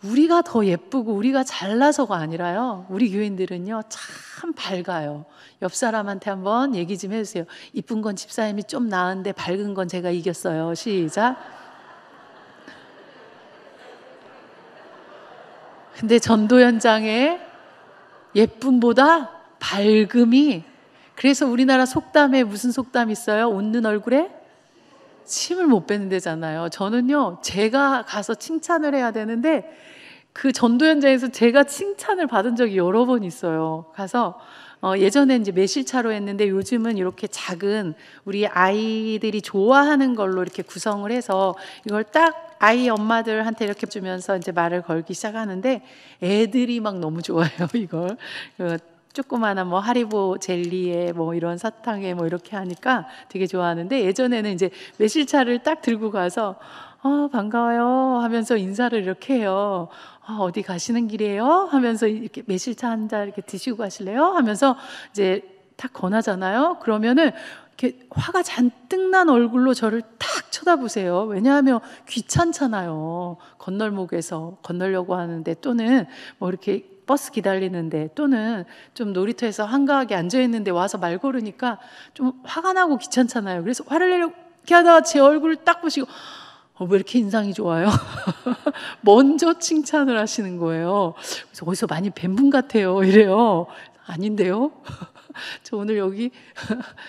우리가 더 예쁘고 우리가 잘나서가 아니라요, 우리 교인들은요, 참 밝아요. 옆 사람한테 한번 얘기 좀 해주세요. 이쁜 건 집사님이 좀 나은데 밝은 건 제가 이겼어요. 시작. 근데 전도 현장에 예쁨보다 밝음이, 그래서 우리나라 속담에 무슨 속담 있어요? 웃는 얼굴에 침을 못 뱉는 데잖아요. 저는요, 제가 가서 칭찬을 해야 되는데 그 전도 현장에서 제가 칭찬을 받은 적이 여러 번 있어요. 가서 예전에 이제 매실차로 했는데 요즘은 이렇게 작은 우리 아이들이 좋아하는 걸로 이렇게 구성을 해서 이걸 딱 아이 엄마들한테 이렇게 주면서 이제 말을 걸기 시작하는데 애들이 막 너무 좋아해요, 이걸. 조그마한 뭐 하리보 젤리에 뭐 이런 사탕에 뭐 이렇게 하니까 되게 좋아하는데, 예전에는 이제 매실차를 딱 들고 가서 반가워요 하면서 인사를 이렇게 해요. 어디 가시는 길이에요? 하면서 이렇게 매실차 한 잔 이렇게 드시고 가실래요? 하면서 이제 딱 권하잖아요. 그러면은 이렇게 화가 잔뜩 난 얼굴로 저를 딱 쳐다보세요. 왜냐하면 귀찮잖아요. 건널목에서 건너려고 하는데, 또는 뭐 이렇게 버스 기다리는데, 또는 좀 놀이터에서 한가하게 앉아있는데 와서 말 걸으니까 좀 화가 나고 귀찮잖아요. 그래서 화를 내려고 이렇게 하다가 제 얼굴을 딱 보시고 왜 이렇게 인상이 좋아요? 먼저 칭찬을 하시는 거예요. 그래서 어디서 많이 뵌 분 같아요 이래요. 아닌데요? 저 오늘 여기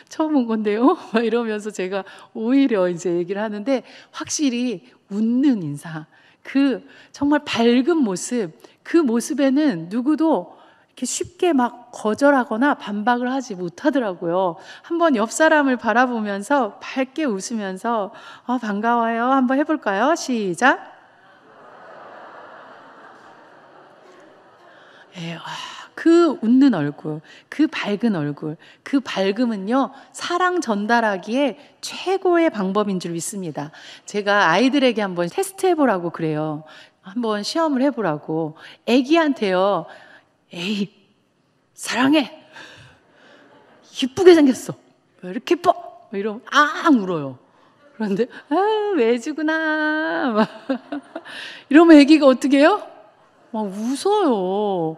처음 온 건데요? 막 이러면서 제가 오히려 이제 얘기를 하는데, 확실히 웃는 인상, 그 정말 밝은 모습, 그 모습에는 누구도 이렇게 쉽게 막 거절하거나 반박을 하지 못하더라고요. 한번 옆 사람을 바라보면서 밝게 웃으면서 반가워요 한번 해볼까요? 시작. 예, 그 웃는 얼굴, 그 밝은 얼굴, 그 밝음은요, 사랑 전달하기에 최고의 방법인 줄 믿습니다. 제가 아이들에게 한번 테스트 해보라고 그래요. 한번 시험을 해보라고. 애기한테요, 에이, 사랑해. 이쁘게 생겼어. 왜 이렇게 이뻐? 뭐 이러면 울어요. 그런데 외주구나 막 이러면 애기가 어떻게 해요? 막 웃어요.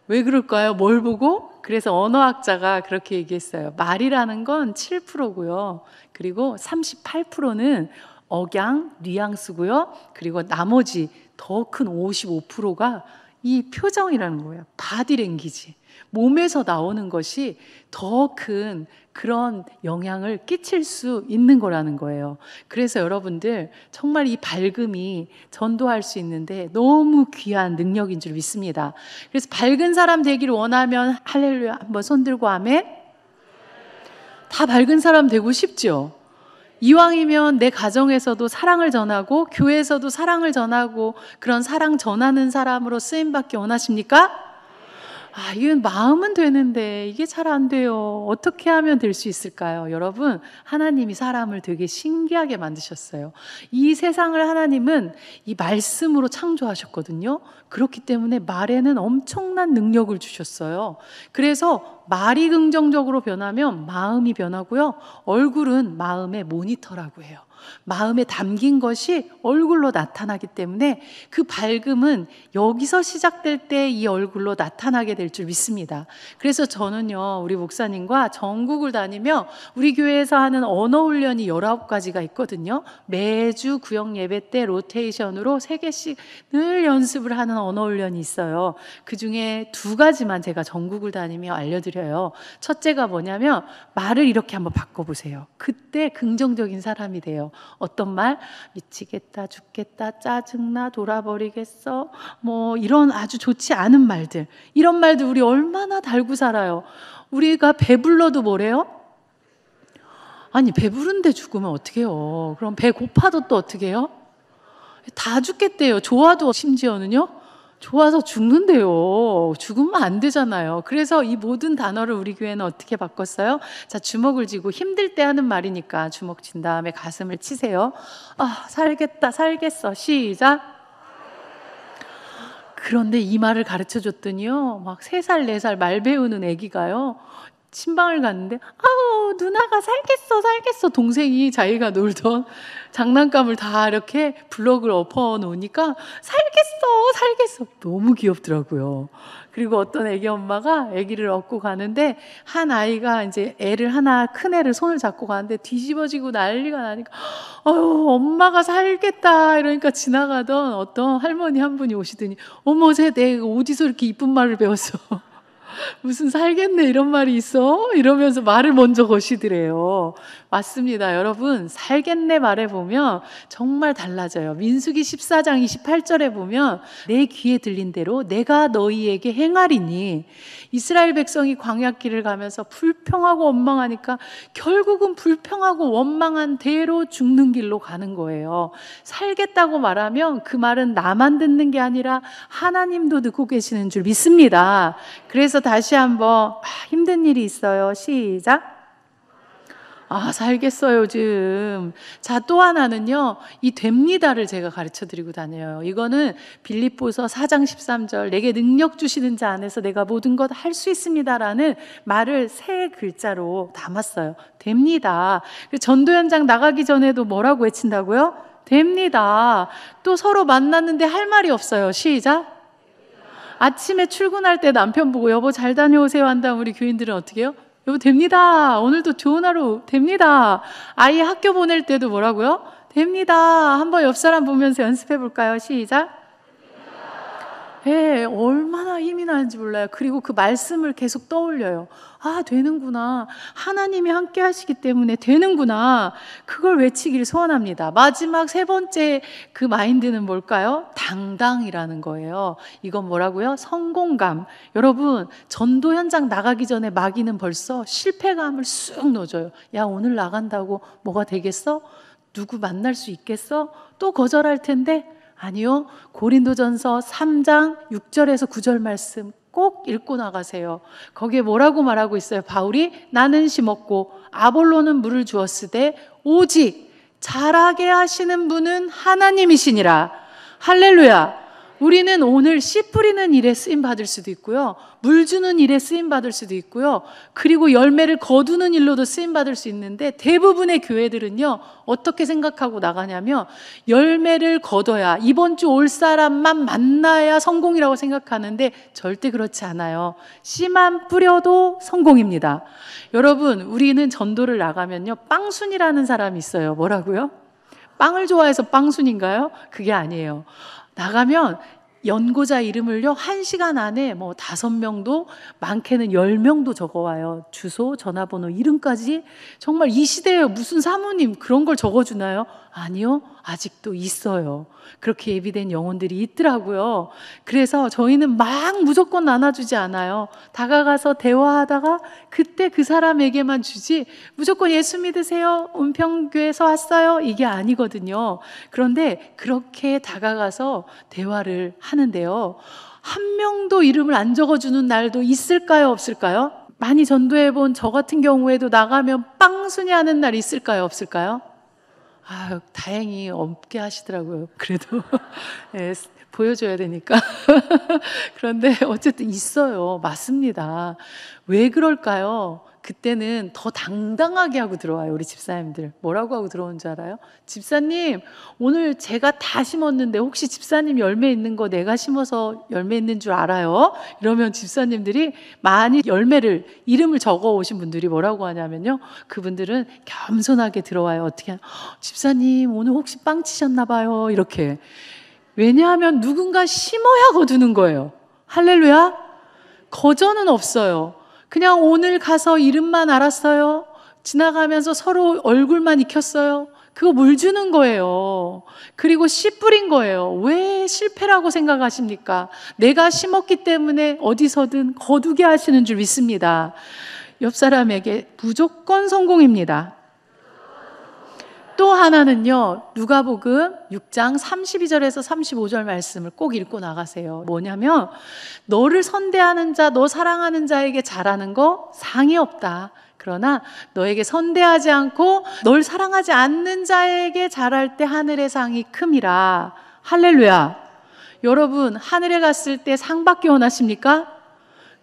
왜 그럴까요? 뭘 보고? 그래서 언어학자가 그렇게 얘기했어요. 말이라는 건 7%고요. 그리고 38%는 억양, 뉘앙스고요. 그리고 나머지 더 큰 55%가 이 표정이라는 거예요. 바디랭귀지. 몸에서 나오는 것이 더 큰 그런 영향을 끼칠 수 있는 거라는 거예요. 그래서 여러분들 정말 이 밝음이 전도할 수 있는데 너무 귀한 능력인 줄 믿습니다. 그래서 밝은 사람 되기를 원하면 할렐루야 한번 손 들고 아멘. 다 밝은 사람 되고 싶죠? 이왕이면 내 가정에서도 사랑을 전하고 교회에서도 사랑을 전하고 그런 사랑 전하는 사람으로 쓰임받기 원하십니까? 이건 마음은 되는데 이게 잘 안 돼요. 어떻게 하면 될 수 있을까요? 여러분, 하나님이 사람을 되게 신기하게 만드셨어요. 이 세상을 하나님은 이 말씀으로 창조하셨거든요. 그렇기 때문에 말에는 엄청난 능력을 주셨어요. 그래서 말이 긍정적으로 변하면 마음이 변하고요. 얼굴은 마음의 모니터라고 해요. 마음에 담긴 것이 얼굴로 나타나기 때문에 그 밝음은 여기서 시작될 때 이 얼굴로 나타나게 될 줄 믿습니다. 그래서 저는요, 우리 목사님과 전국을 다니며 우리 교회에서 하는 언어 훈련이 19가지가 있거든요. 매주 구역 예배 때 로테이션으로 3개씩 늘 연습을 하는 언어 훈련이 있어요. 그 중에 2가지만 제가 전국을 다니며 알려드려요. 첫째가 뭐냐면, 말을 이렇게 한번 바꿔보세요. 그때 긍정적인 사람이 돼요. 어떤 말? 미치겠다, 죽겠다, 짜증나, 돌아버리겠어, 뭐 이런 아주 좋지 않은 말들, 이런 말들 우리 얼마나 달고 살아요. 우리가 배불러도 뭐래요? 아니, 배부른데 죽으면 어떻게 해요? 그럼 배 고파도 또 어떻게 해요? 다 죽겠대요. 좋아도 심지어는요, 좋아서 죽는데요. 죽으면 안 되잖아요. 그래서 이 모든 단어를 우리 교회는 어떻게 바꿨어요? 자, 주먹을 쥐고, 힘들 때 하는 말이니까 주먹 쥔 다음에 가슴을 치세요. 살겠다, 살겠어. 시작. 그런데 이 말을 가르쳐 줬더니요, 막 3살, 4살 말 배우는 애기가요, 신방을 갔는데 누나가 살겠어, 살겠어. 동생이 자기가 놀던 장난감을 다 이렇게 블럭을 엎어 놓으니까 살겠어, 살겠어. 너무 귀엽더라고요. 그리고 어떤 애기 엄마가 애기를 업고 가는데, 한 아이가 이제 애를 하나, 큰 애를 손을 잡고 가는데 뒤집어지고 난리가 나니까 엄마가 살겠다 이러니까 지나가던 어떤 할머니 한 분이 오시더니, 어머, 쟤 내가 어디서 이렇게 이쁜 말을 배웠어. 무슨 살겠네 이런 말이 있어? 이러면서 말을 먼저 거시더래요. 맞습니다. 여러분, 살겠네 말에 보면 정말 달라져요. 민수기 14장 28절에 보면, 내 귀에 들린 대로 내가 너희에게 행하리니. 이스라엘 백성이 광야길을 가면서 불평하고 원망하니까 결국은 불평하고 원망한 대로 죽는 길로 가는 거예요. 살겠다고 말하면 그 말은 나만 듣는 게 아니라 하나님도 듣고 계시는 줄 믿습니다. 그래서 다시 한번 힘든 일이 있어요. 시작. 살겠어요, 요즘. 자, 또 하나는요, 이 됩니다를 제가 가르쳐 드리고 다녀요. 이거는 빌립보서 4장 13절, 내게 능력 주시는 자 안에서 내가 모든 것 할 수 있습니다라는 말을 세 글자로 담았어요. 됩니다. 전도 현장 나가기 전에도 뭐라고 외친다고요? 됩니다. 또 서로 만났는데 할 말이 없어요. 시작. 아침에 출근할 때 남편 보고 여보 잘 다녀오세요 한 다음 우리 교인들은 어떻게 해요? 여보 됩니다. 오늘도 좋은 하루 됩니다. 아이 학교 보낼 때도 뭐라고요? 됩니다. 한번 옆 사람 보면서 연습해 볼까요? 시작. 예, 얼마나 힘이 나는지 몰라요. 그리고 그 말씀을 계속 떠올려요. 되는구나. 하나님이 함께 하시기 때문에 되는구나. 그걸 외치기를 소원합니다. 마지막 세 번째 그 마인드는 뭘까요? 당당이라는 거예요. 이건 뭐라고요? 성공감. 여러분, 전도 현장 나가기 전에 마귀는 벌써 실패감을 쑥 넣어줘요. 야, 오늘 나간다고 뭐가 되겠어? 누구 만날 수 있겠어? 또 거절할 텐데? 아니요. 고린도전서 3장 6절에서 9절 말씀 꼭 읽고 나가세요. 거기에 뭐라고 말하고 있어요? 바울이 나는 심었고 아볼로는 물을 주었으되 오직 자라게 하시는 분은 하나님이시니라. 할렐루야. 우리는 오늘 씨 뿌리는 일에 쓰임 받을 수도 있고요, 물 주는 일에 쓰임 받을 수도 있고요, 그리고 열매를 거두는 일로도 쓰임 받을 수 있는데, 대부분의 교회들은요 어떻게 생각하고 나가냐면 열매를 거둬야, 이번 주 올 사람만 만나야 성공이라고 생각하는데 절대 그렇지 않아요. 씨만 뿌려도 성공입니다. 여러분, 우리는 전도를 나가면요 빵순이라는 사람이 있어요. 뭐라고요? 빵을 좋아해서 빵순인가요? 그게 아니에요. 나가면 연고자 이름을요 1시간 안에 5명도, 많게는 10명도 적어와요. 주소, 전화번호, 이름까지. 정말 이 시대에 무슨 사모님 그런 걸 적어주나요? 아니요, 아직도 있어요. 그렇게 예비된 영혼들이 있더라고요. 그래서 저희는 막 무조건 나눠주지 않아요. 다가가서 대화하다가 그때 그 사람에게만 주지, 무조건 예수 믿으세요? 은평교회에서 왔어요? 이게 아니거든요. 그런데 그렇게 다가가서 대화를 하는데요, 한 명도 이름을 안 적어주는 날도 있을까요? 없을까요? 많이 전도해본 저 같은 경우에도 나가면 빵순이 하는 날 있을까요? 없을까요? 다행히 없게 하시더라고요. 그래도 네, 보여줘야 되니까. 그런데 어쨌든 있어요. 맞습니다. 왜 그럴까요? 그때는 더 당당하게 하고 들어와요. 우리 집사님들 뭐라고 하고 들어온 줄 알아요? 집사님, 오늘 제가 다 심었는데 혹시 집사님 열매 있는 거 내가 심어서 열매 있는 줄 알아요? 이러면 집사님들이 많이 열매를, 이름을 적어 오신 분들이 뭐라고 하냐면요, 그분들은 겸손하게 들어와요. 어떻게 집사님 오늘 혹시 빵 치셨나 봐요. 이렇게. 왜냐하면 누군가 심어야 거두는 거예요. 할렐루야. 거저는 없어요. 그냥 오늘 가서 이름만 알았어요. 지나가면서 서로 얼굴만 익혔어요. 그거 물 주는 거예요. 그리고 씨 뿌린 거예요. 왜 실패라고 생각하십니까? 내가 심었기 때문에 어디서든 거두게 하시는 줄 믿습니다. 옆 사람에게 무조건 성공입니다. 또 하나는요, 누가복음 6장 32절에서 35절 말씀을 꼭 읽고 나가세요. 뭐냐면, 너를 선대하는 자, 너 사랑하는 자에게 잘하는 거 상이 없다. 그러나 너에게 선대하지 않고 널 사랑하지 않는 자에게 잘할 때 하늘의 상이 큼이라. 할렐루야. 여러분, 하늘에 갔을 때 상받기 원하십니까?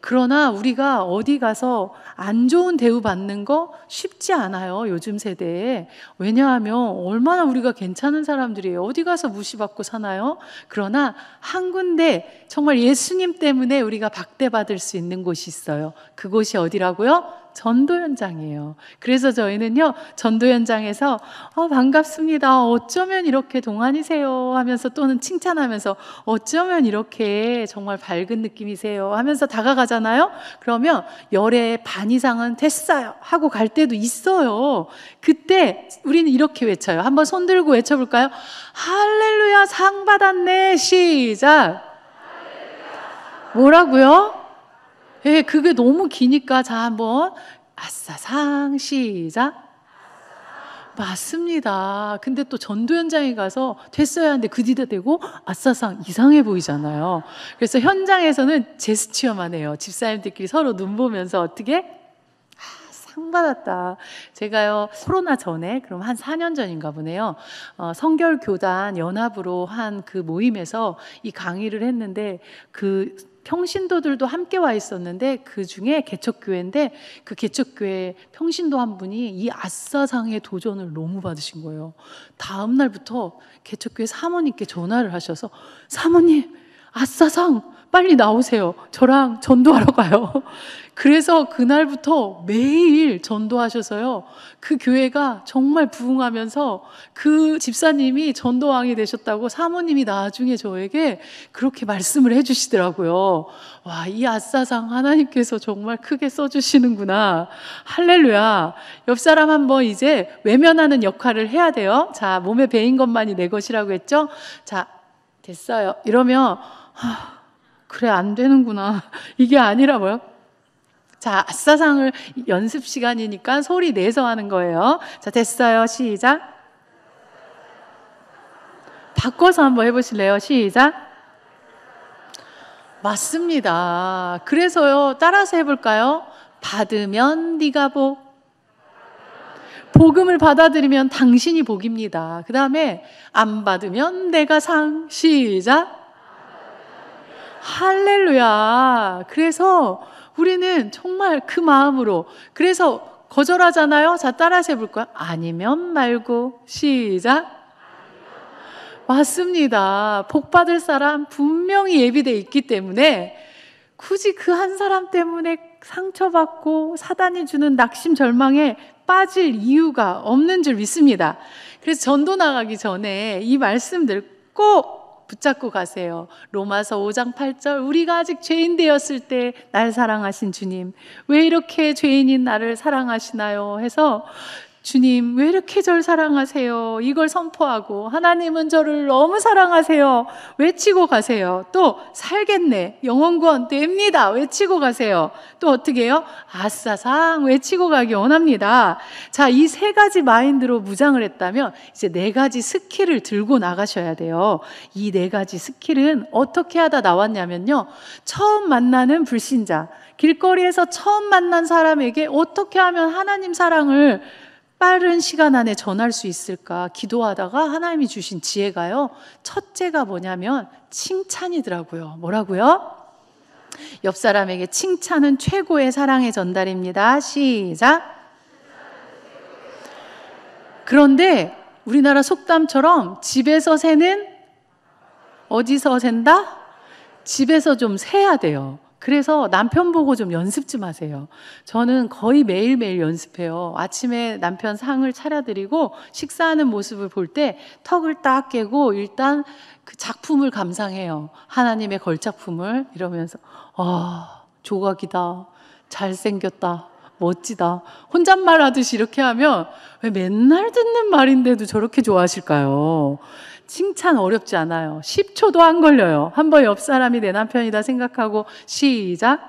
그러나 우리가 어디 가서 안 좋은 대우 받는 거 쉽지 않아요, 요즘 세대에. 왜냐하면 얼마나 우리가 괜찮은 사람들이에요. 어디 가서 무시받고 사나요? 그러나 한 군데 정말 예수님 때문에 우리가 박대받을 수 있는 곳이 있어요. 그곳이 어디라고요? 전도 현장이에요. 그래서 저희는요, 전도 현장에서 반갑습니다, 어쩌면 이렇게 동안이세요 하면서, 또는 칭찬하면서 어쩌면 이렇게 정말 밝은 느낌이세요 하면서 다가가잖아요. 그러면 열의 반 이상은 됐어요 하고 갈 때도 있어요. 그때 우리는 이렇게 외쳐요. 한번 손 들고 외쳐볼까요? 할렐루야, 상 받았네. 시작. 뭐라고요? 예, 그게 너무 기니까, 자, 한번 아싸 상. 시작. 맞습니다. 근데 또 전도 현장에 가서 됐어야 하는데 그 뒤다 대고 아싸상 이상해 보이잖아요. 그래서 현장에서는 제스처만 해요. 집사님들끼리 서로 눈 보면서 어떻게? 상 받았다. 제가요, 코로나 전에, 그럼 한 4년 전인가 보네요. 성결교단 연합으로 한 그 모임에서 이 강의를 했는데, 그 평신도들도 함께 와 있었는데, 그 중에 개척교회인데, 그 개척교회 평신도 한 분이 이 아싸상의 도전을 너무 받으신 거예요. 다음 날부터 개척교회 사모님께 전화를 하셔서, 사모님, 아싸상 빨리 나오세요. 저랑 전도하러 가요. 그래서 그날부터 매일 전도하셔서요, 그 교회가 정말 부흥하면서 그 집사님이 전도왕이 되셨다고 사모님이 나중에 저에게 그렇게 말씀을 해주시더라고요. 와, 이 아싸상 하나님께서 정말 크게 써주시는구나. 할렐루야. 옆 사람 한번 이제 외면하는 역할을 해야 돼요. 자, 몸에 배인 것만이 내 것이라고 했죠? 자, 됐어요. 이러면 그래, 안 되는구나. 이게 아니라 뭐요? 자, 아싸상을 연습 시간이니까 소리 내서 하는 거예요. 자, 됐어요. 시작. 바꿔서 한번 해보실래요? 시작. 맞습니다. 그래서요, 따라서 해볼까요? 받으면 네가 복. 복음을 받아들이면 당신이 복입니다. 그 다음에 안 받으면 내가 상. 시작. 할렐루야. 그래서 우리는 정말 그 마음으로, 그래서 거절하잖아요. 자, 따라서 해볼까요? 아니면 말고. 시작. 맞습니다. 복 받을 사람 분명히 예비되어 있기 때문에 굳이 그 한 사람 때문에 상처받고 사단이 주는 낙심 절망에 빠질 이유가 없는 줄 믿습니다. 그래서 전도 나가기 전에 이 말씀들 꼭 붙잡고 가세요. 로마서 5장 8절, 우리가 아직 죄인 되었을 때 날 사랑하신 주님, 왜 이렇게 죄인인 나를 사랑하시나요? 해서 주님, 왜 이렇게 저를 사랑하세요? 이걸 선포하고, 하나님은 저를 너무 사랑하세요. 외치고 가세요. 또 살겠네, 영원구원 됩니다. 외치고 가세요. 또 어떻게 해요? 아싸상 외치고 가기 원합니다. 자, 이 세 가지 마인드로 무장을 했다면 이제 네 가지 스킬을 들고 나가셔야 돼요. 이 네 가지 스킬은 어떻게 하다 나왔냐면요, 처음 만나는 불신자, 길거리에서 처음 만난 사람에게 어떻게 하면 하나님 사랑을 빠른 시간 안에 전할 수 있을까 기도하다가 하나님이 주신 지혜가요, 첫째가 뭐냐면 칭찬이더라고요. 뭐라고요? 옆 사람에게 칭찬은 최고의 사랑의 전달입니다. 시작. 그런데 우리나라 속담처럼 집에서 새는 어디서 샌다? 집에서 좀 새야 돼요. 그래서 남편 보고 좀 연습 좀 하세요. 저는 거의 매일매일 연습해요. 아침에 남편 상을 차려드리고 식사하는 모습을 볼 때 턱을 딱 깨고 일단 그 작품을 감상해요. 하나님의 걸작품을. 이러면서 조각이다, 잘생겼다, 멋지다. 혼잣말 하듯이 이렇게 하면 왜 맨날 듣는 말인데도 저렇게 좋아하실까요? 칭찬 어렵지 않아요. 10초도 안 걸려요. 한번 옆 사람이 내 남편이다 생각하고 시작.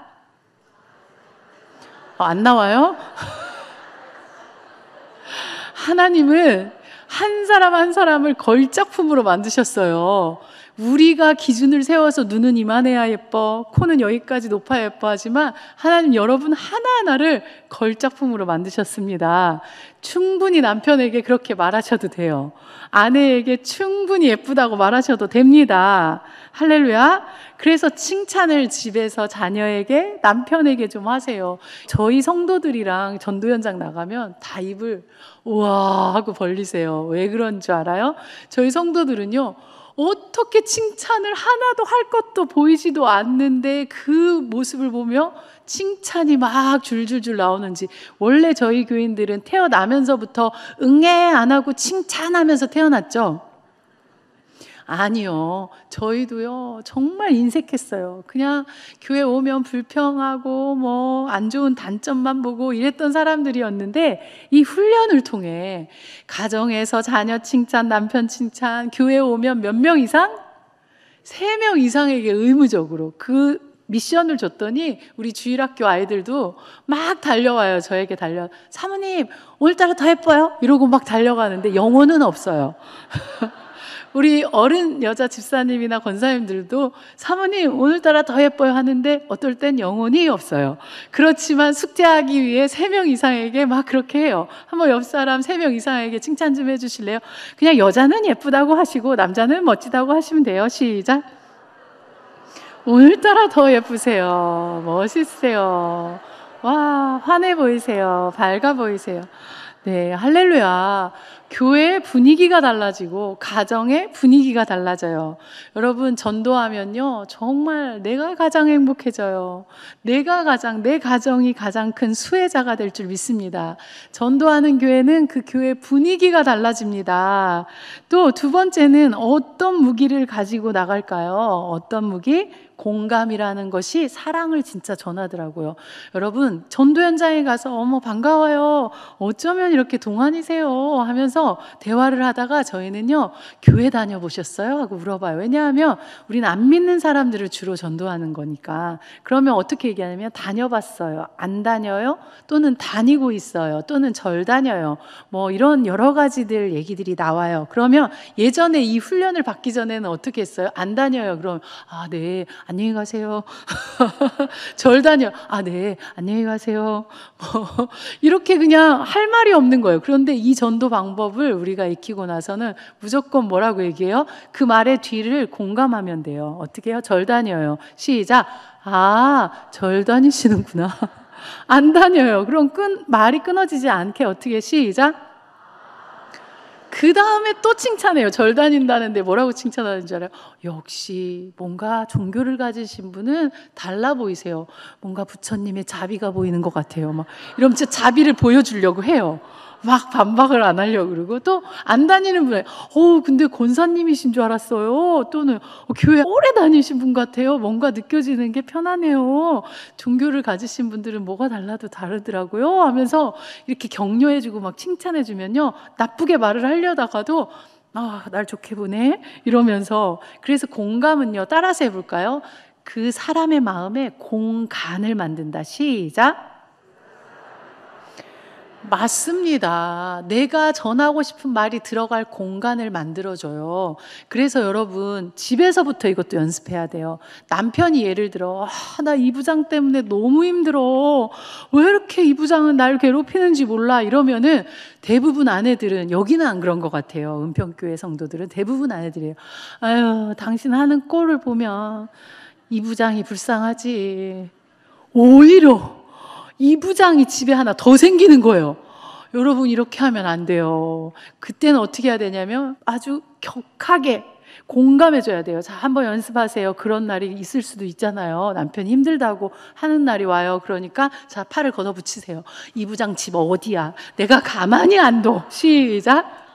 안 나와요? 하나님은 한 사람 한 사람을 걸작품으로 만드셨어요. 우리가 기준을 세워서 눈은 이만해야 예뻐, 코는 여기까지 높아야 예뻐 하지만 하나님 여러분 하나하나를 걸작품으로 만드셨습니다. 충분히 남편에게 그렇게 말하셔도 돼요. 아내에게 충분히 예쁘다고 말하셔도 됩니다. 할렐루야. 그래서 칭찬을 집에서 자녀에게, 남편에게 좀 하세요. 저희 성도들이랑 전도 현장 나가면 다 입을 우와 하고 벌리세요. 왜 그런 줄 알아요? 저희 성도들은요, 어떻게 칭찬을 하나도 할 것도 보이지도 않는데 그 모습을 보며 칭찬이 막 줄줄줄 나오는지. 원래 저희 교인들은 태어나면서부터 응애 안 하고 칭찬하면서 태어났죠? 아니요. 저희도요, 정말 인색했어요. 그냥 교회 오면 불평하고 뭐 안 좋은 단점만 보고 이랬던 사람들이었는데, 이 훈련을 통해 가정에서 자녀 칭찬, 남편 칭찬, 교회 오면 몇 명 이상? 3명 이상에게 의무적으로 그 미션을 줬더니 우리 주일학교 아이들도 막 달려와요. 저에게 사모님 오늘따라 더 예뻐요 이러고 막 달려가는데 영혼은 없어요. 우리 어른 여자 집사님이나 권사님들도 사모님 오늘따라 더 예뻐요 하는데 어떨 땐 영혼이 없어요. 그렇지만 숙제하기 위해 3명 이상에게 막 그렇게 해요. 한번 옆 사람 3명 이상에게 칭찬 좀 해주실래요? 그냥 여자는 예쁘다고 하시고 남자는 멋지다고 하시면 돼요. 시작. 오늘따라 더 예쁘세요. 멋있으세요. 와, 환해 보이세요. 밝아 보이세요. 네, 할렐루야. 교회의 분위기가 달라지고 가정의 분위기가 달라져요. 여러분, 전도하면요, 정말 내가 가장 행복해져요. 내 가정이 가장 큰 수혜자가 될 줄 믿습니다. 전도하는 교회는 그 교회 분위기가 달라집니다. 또 두 번째는 어떤 무기를 가지고 나갈까요? 어떤 무기? 공감이라는 것이 사랑을 진짜 전하더라고요. 여러분, 전도 현장에 가서 어머 반가워요. 어쩌면 이렇게 동안이세요 하면서 대화를 하다가 저희는요, 교회 다녀보셨어요? 하고 물어봐요. 왜냐하면 우리는 안 믿는 사람들을 주로 전도하는 거니까. 그러면 어떻게 얘기하냐면 다녀봤어요. 안 다녀요? 또는 다니고 있어요. 또는 절 다녀요. 뭐 이런 여러 가지들 얘기들이 나와요. 그러면 예전에 이 훈련을 받기 전에는 어떻게 했어요? 안 다녀요. 그럼 아, 네. 안녕히 가세요. 절 다녀. 아, 네. 안녕히 가세요. 이렇게 그냥 할 말이 없는 거예요. 그런데 이 전도 방법을 우리가 익히고 나서는 무조건 뭐라고 얘기해요? 그 말의 뒤를 공감하면 돼요. 어떻게 해요? 절 다녀요. 시작. 아, 절 다니시는구나. 안 다녀요. 그럼 말이 끊어지지 않게 어떻게 시작. 그 다음에 또 칭찬해요. 절 다닌다는데 뭐라고 칭찬하는 줄 알아요? 역시 뭔가 종교를 가지신 분은 달라 보이세요. 뭔가 부처님의 자비가 보이는 것 같아요. 막 이러면 진짜 자비를 보여주려고 해요. 막 반박을 안 하려고 그러고 또 안 다니는 분은 근데 권사님이신 줄 알았어요. 또는 교회 오래 다니신 분 같아요. 뭔가 느껴지는 게 편하네요. 종교를 가지신 분들은 뭐가 달라도 다르더라고요 하면서 이렇게 격려해주고 막 칭찬해주면요, 나쁘게 말을 하려다가도 날 좋게 보네 이러면서. 그래서 공감은요, 따라서 해볼까요? 그 사람의 마음에 공간을 만든다. 시작. 맞습니다. 내가 전하고 싶은 말이 들어갈 공간을 만들어줘요. 그래서 여러분, 집에서부터 이것도 연습해야 돼요. 남편이 예를 들어 나 이 부장 때문에 너무 힘들어. 왜 이렇게 이 부장은 날 괴롭히는지 몰라 이러면은 대부분 아내들은, 여기는 안 그런 것 같아요. 은평교회 성도들은 대부분 아내들이에요. 아유, 당신 하는 꼴을 보면 이 부장이 불쌍하지. 오히려 이 부장이 집에 하나 더 생기는 거예요. 여러분, 이렇게 하면 안 돼요. 그때는 어떻게 해야 되냐면 아주 격하게 공감해줘야 돼요. 자, 한번 연습하세요. 그런 날이 있을 수도 있잖아요. 남편이 힘들다고 하는 날이 와요. 그러니까 자, 팔을 걷어붙이세요. 이 부장 집 어디야? 내가 가만히 안 둬. 시작.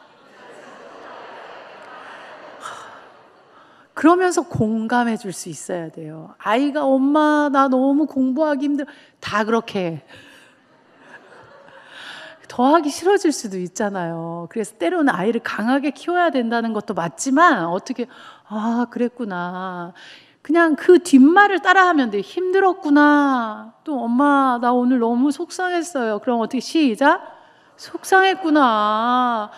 그러면서 공감해 줄 수 있어야 돼요. 아이가 엄마 나 너무 공부하기 힘들어. 다 그렇게 해. 더 하기 싫어질 수도 있잖아요. 그래서 때로는 아이를 강하게 키워야 된다는 것도 맞지만 어떻게 그랬구나. 그냥 그 뒷말을 따라하면 돼. 힘들었구나. 또 엄마 나 오늘 너무 속상했어요. 그럼 어떻게 시작? 속상했구나.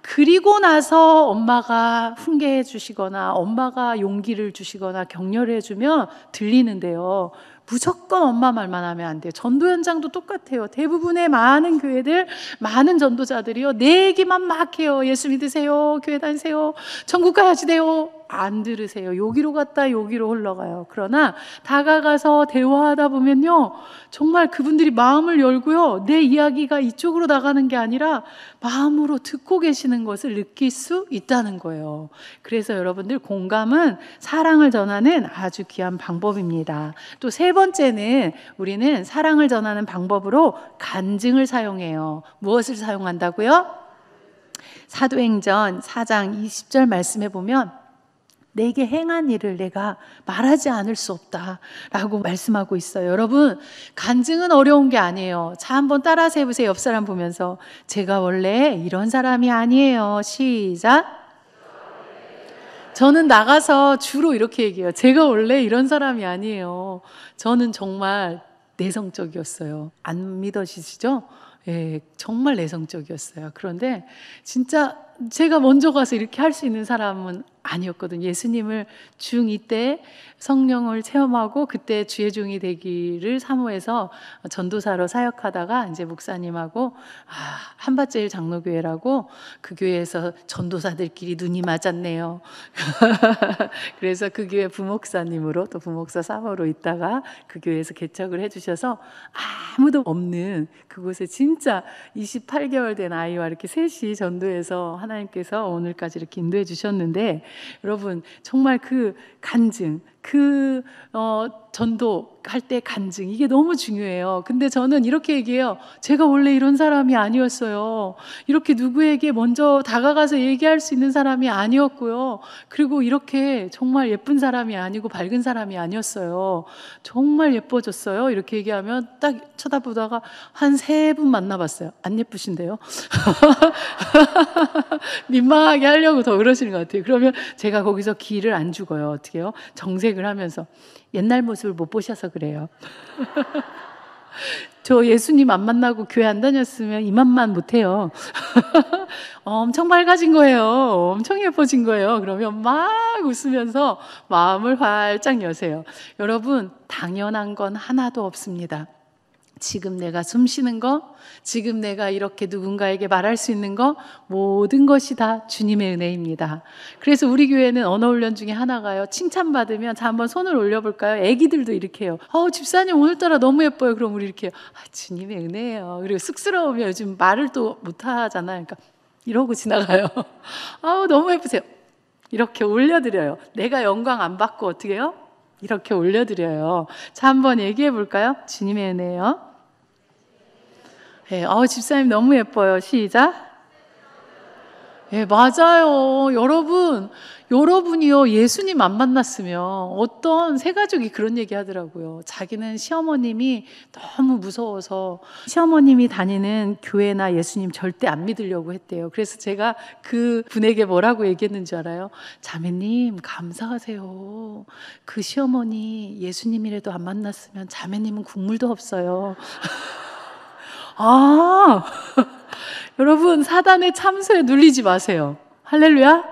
그리고 나서 엄마가 훈계해 주시거나 엄마가 용기를 주시거나 격려를 해주면 들리는데요. 무조건 엄마 말만 하면 안 돼요. 전도 현장도 똑같아요. 대부분의 많은 교회들, 많은 전도자들이요, 내 얘기만 막 해요. 예수 믿으세요. 교회 다니세요. 천국 가야지 돼요. 안 들으세요. 여기로 갔다 여기로 흘러가요. 그러나 다가가서 대화하다 보면요, 정말 그분들이 마음을 열고요, 내 이야기가 이쪽으로 나가는 게 아니라 마음으로 듣고 계시는 것을 느낄 수 있다는 거예요. 그래서 여러분들, 공감은 사랑을 전하는 아주 귀한 방법입니다. 또 세 번째는 우리는 사랑을 전하는 방법으로 간증을 사용해요. 무엇을 사용한다고요? 사도행전 4장 20절 말씀에 보면 내게 행한 일을 내가 말하지 않을 수 없다라고 말씀하고 있어요. 여러분, 간증은 어려운 게 아니에요. 자, 한번 따라서 해보세요. 옆 사람 보면서. 제가 원래 이런 사람이 아니에요. 시작. 저는 나가서 주로 이렇게 얘기해요. 제가 원래 이런 사람이 아니에요. 저는 정말 내성적이었어요. 안 믿어지시죠? 예, 정말 내성적이었어요. 그런데 진짜 제가 먼저 가서 이렇게 할 수 있는 사람은 아니었거든요. 예수님을 중2 때 성령을 체험하고 그때 주의 종이 되기를 사모해서 전도사로 사역하다가 이제 목사님하고 한밭제일 장로교회라고 그 교회에서 전도사들끼리 눈이 맞았네요. 그래서 그 교회 부목사님으로 또 부목사 사모로 있다가 그 교회에서 개척을 해주셔서 아무도 없는 그곳에 진짜 28개월 된 아이와 이렇게 셋이 전도해서 하나님께서 오늘까지 이렇게 인도해 주셨는데 여러분 정말 그 간증 전도할 때 간증 이게 너무 중요해요. 근데 저는 이렇게 얘기해요. 제가 원래 이런 사람이 아니었어요. 이렇게 누구에게 먼저 다가가서 얘기할 수 있는 사람이 아니었고요. 그리고 이렇게 정말 예쁜 사람이 아니고 밝은 사람이 아니었어요. 정말 예뻐졌어요. 이렇게 얘기하면 딱 쳐다보다가 한 3분 만나봤어요. 안 예쁘신데요? 민망하게 하려고 더 그러시는 것 같아요. 그러면 제가 거기서 기를 안 죽어요. 어떻게 해요? 정색을 하면서 옛날 모습을 못 보셔서 그래요. 저 예수님 안 만나고 교회 안 다녔으면 이만만 못해요. 엄청 밝아진 거예요. 엄청 예뻐진 거예요. 그러면 막 웃으면서 마음을 활짝 여세요. 여러분 당연한 건 하나도 없습니다. 지금 내가 숨 쉬는 거, 지금 내가 이렇게 누군가에게 말할 수 있는 거, 모든 것이 다 주님의 은혜입니다. 그래서 우리 교회는 언어훈련 중에 하나가요. 칭찬받으면 자 한번 손을 올려볼까요? 애기들도 이렇게 해요. 집사님 오늘따라 너무 예뻐요. 그럼 우리 이렇게 주님의 은혜예요. 그리고 쑥스러우면 요즘 말을 또 못하잖아요. 그러니까 이러고 지나가요. 너무 예쁘세요. 이렇게 올려드려요. 내가 영광 안 받고 어떻게 해요? 이렇게 올려드려요. 자, 한번 얘기해 볼까요? 주님의 은혜요. 네, 집사님 너무 예뻐요. 시작. 예, 맞아요. 여러분이요, 예수님 안 만났으면 어떤 새 가족이 그런 얘기 하더라고요. 자기는 시어머님이 너무 무서워서 시어머님이 다니는 교회나 예수님 절대 안 믿으려고 했대요. 그래서 제가 그 분에게 뭐라고 얘기했는 줄 알아요? 자매님, 감사하세요. 그 시어머니 예수님이라도 안 만났으면 자매님은 국물도 없어요. 여러분 사단의 참소에 눌리지 마세요. 할렐루야.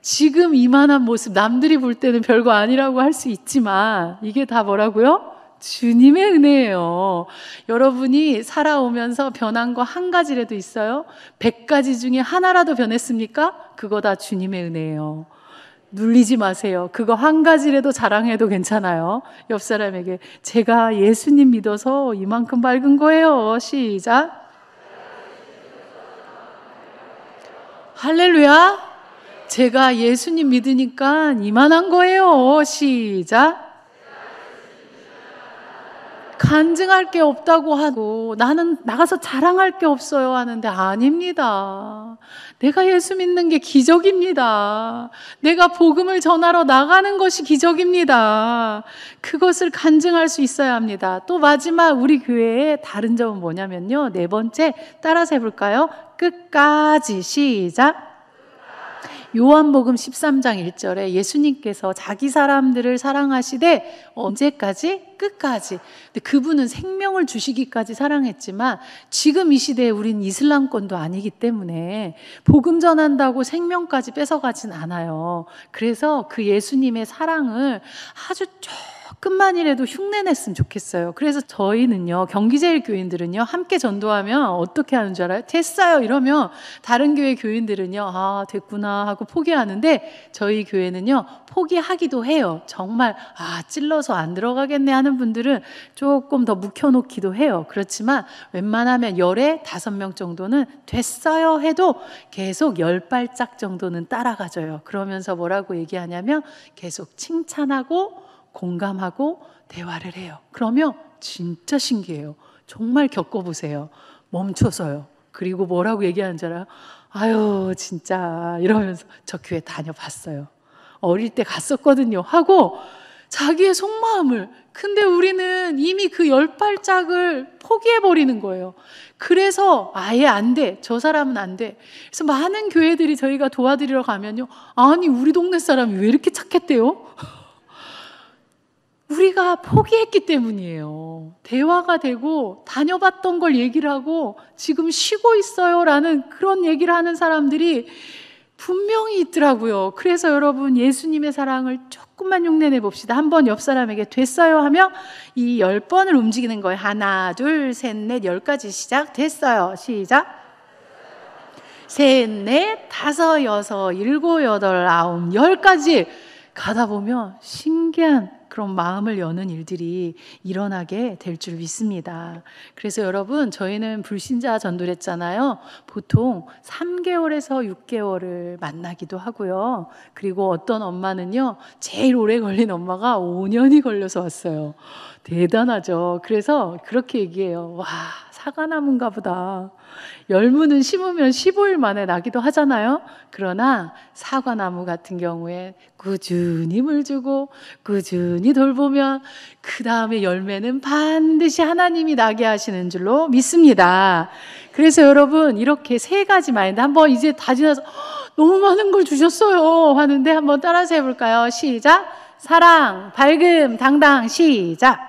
지금 이만한 모습 남들이 볼 때는 별거 아니라고 할 수 있지만 이게 다 뭐라고요? 주님의 은혜예요. 여러분이 살아오면서 변한 거 한 가지라도 있어요? 100가지 중에 하나라도 변했습니까? 그거 다 주님의 은혜예요. 눌리지 마세요. 그거 한 가지라도 자랑해도 괜찮아요. 옆 사람에게 제가 예수님 믿어서 이만큼 밝은 거예요. 시작. 할렐루야. 제가 예수님 믿으니까 이만한 거예요. 시작. 간증할 게 없다고 하고 나는 나가서 자랑할 게 없어요 하는데 아닙니다. 내가 예수 믿는 게 기적입니다. 내가 복음을 전하러 나가는 것이 기적입니다. 그것을 간증할 수 있어야 합니다. 또 마지막 우리 교회의 다른 점은 뭐냐면요. 4번째 따라서 해볼까요? 끝까지. 시작. 요한복음 13장 1절에 예수님께서 자기 사람들을 사랑하시되 언제까지? 끝까지. 근데 그분은 생명을 주시기까지 사랑했지만 지금 이 시대에 우린 이슬람권도 아니기 때문에 복음 전한다고 생명까지 뺏어가진 않아요. 그래서 그 예수님의 사랑을 아주 조금만이라도 흉내냈으면 좋겠어요. 그래서 저희는요, 경기제일교인들은요, 함께 전도하면 어떻게 하는 줄 알아요? 됐어요 이러면 다른 교회 교인들은요, 됐구나 하고 포기하는데 저희 교회는요, 포기하기도 해요. 정말 찔러서 안 들어가겠네 하는 분들은 조금 더 묵혀놓기도 해요. 그렇지만 웬만하면 10에 5명 정도는 됐어요 해도 계속 10발짝 정도는 따라가줘요. 그러면서 뭐라고 얘기하냐면 계속 칭찬하고 공감하고 대화를 해요. 그러면 진짜 신기해요. 정말 겪어보세요. 멈춰서요. 그리고 뭐라고 얘기하는 줄 알아요? 아유 진짜 이러면서 저 교회 다녀봤어요. 어릴 때 갔었거든요 하고 자기의 속마음을. 근데 우리는 이미 그 10발짝을 포기해버리는 거예요. 그래서 아예 안 돼. 저 사람은 안 돼. 그래서 많은 교회들이 저희가 도와드리러 가면요. 아니, 우리 동네 사람이 왜 이렇게 착했대요? 우리가 포기했기 때문이에요. 대화가 되고 다녀봤던 걸 얘기를 하고 지금 쉬고 있어요 라는 그런 얘기를 하는 사람들이 분명히 있더라고요. 그래서 여러분, 예수님의 사랑을 조금만 흉내내 봅시다. 한번 옆 사람에게 됐어요 하면 이 10번을 움직이는 거예요. 하나, 둘, 셋, 넷, 10까지 시작. 됐어요. 시작. 셋, 넷, 다섯, 여섯, 일곱, 여덟, 아홉, 10까지 가다 보면 신기한 그런 마음을 여는 일들이 일어나게 될 줄 믿습니다. 그래서 여러분, 저희는 불신자 전도를 했잖아요. 보통 3개월에서 6개월을 만나기도 하고요. 그리고 어떤 엄마는요, 제일 오래 걸린 엄마가 5년이 걸려서 왔어요. 대단하죠. 그래서 그렇게 얘기해요. 와, 사과나무인가 보다. 열무는 심으면 15일 만에 나기도 하잖아요. 그러나 사과나무 같은 경우에 꾸준히 물 주고 꾸준히 돌보면 그 다음에 열매는 반드시 하나님이 나게 하시는 줄로 믿습니다. 그래서 여러분, 이렇게 3가지 마인드 한번 이제 다 지나서 너무 많은 걸 주셨어요 하는데 한번 따라서 해볼까요? 시작. 사랑, 밝음, 당당. 시작.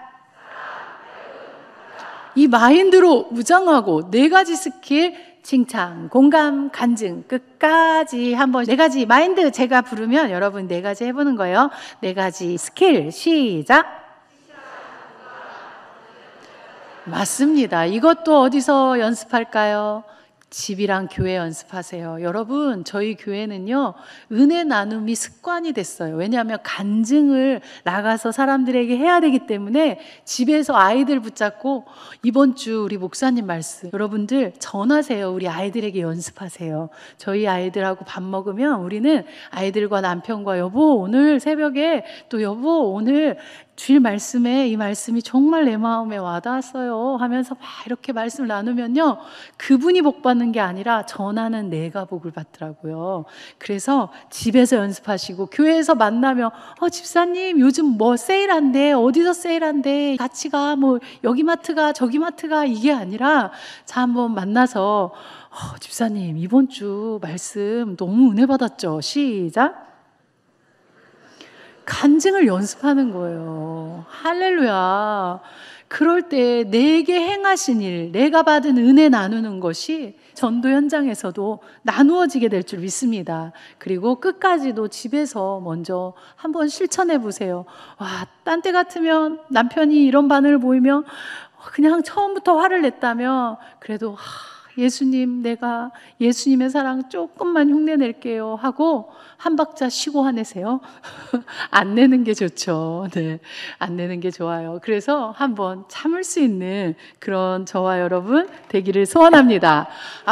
이 마인드로 무장하고 4가지 스킬, 칭찬, 공감, 간증, 끝까지 한번 4가지 마인드 제가 부르면 여러분 4가지 해보는 거예요. 4가지 스킬, 시작. 맞습니다. 이것도 어디서 연습할까요? 집이랑 교회 연습하세요. 여러분, 저희 교회는요, 은혜 나눔이 습관이 됐어요. 왜냐하면 간증을 나가서 사람들에게 해야 되기 때문에 집에서 아이들 붙잡고 이번 주 우리 목사님 말씀 여러분들 전하세요. 우리 아이들에게 연습하세요. 저희 아이들하고 밥 먹으면 우리는 아이들과 남편과 여보 오늘 새벽에 또 여보 오늘 주일 말씀에 이 말씀이 정말 내 마음에 와닿았어요 하면서 막 이렇게 말씀을 나누면요, 그분이 복 받는 게 아니라 전하는 내가 복을 받더라고요. 그래서 집에서 연습하시고 교회에서 만나면 집사님 요즘 뭐 세일한대, 어디서 세일한대, 같이 가, 뭐 여기 마트 가 저기 마트 가, 이게 아니라 자 한번 만나서 집사님 이번 주 말씀 너무 은혜 받았죠. 시작. 간증을 연습하는 거예요. 할렐루야. 그럴 때 내게 행하신 일, 내가 받은 은혜 나누는 것이 전도 현장에서도 나누어지게 될 줄 믿습니다. 그리고 끝까지도 집에서 먼저 한번 실천해 보세요. 와, 딴 때 같으면 남편이 이런 반응을 보이면 그냥 처음부터 화를 냈다면 그래도 예수님, 내가 예수님의 사랑 조금만 흉내 낼게요 하고 한 박자 쉬고 화내세요. 안 내는 게 좋죠. 네, 안 내는 게 좋아요. 그래서 한번 참을 수 있는 그런 저와 여러분 되기를 소원합니다.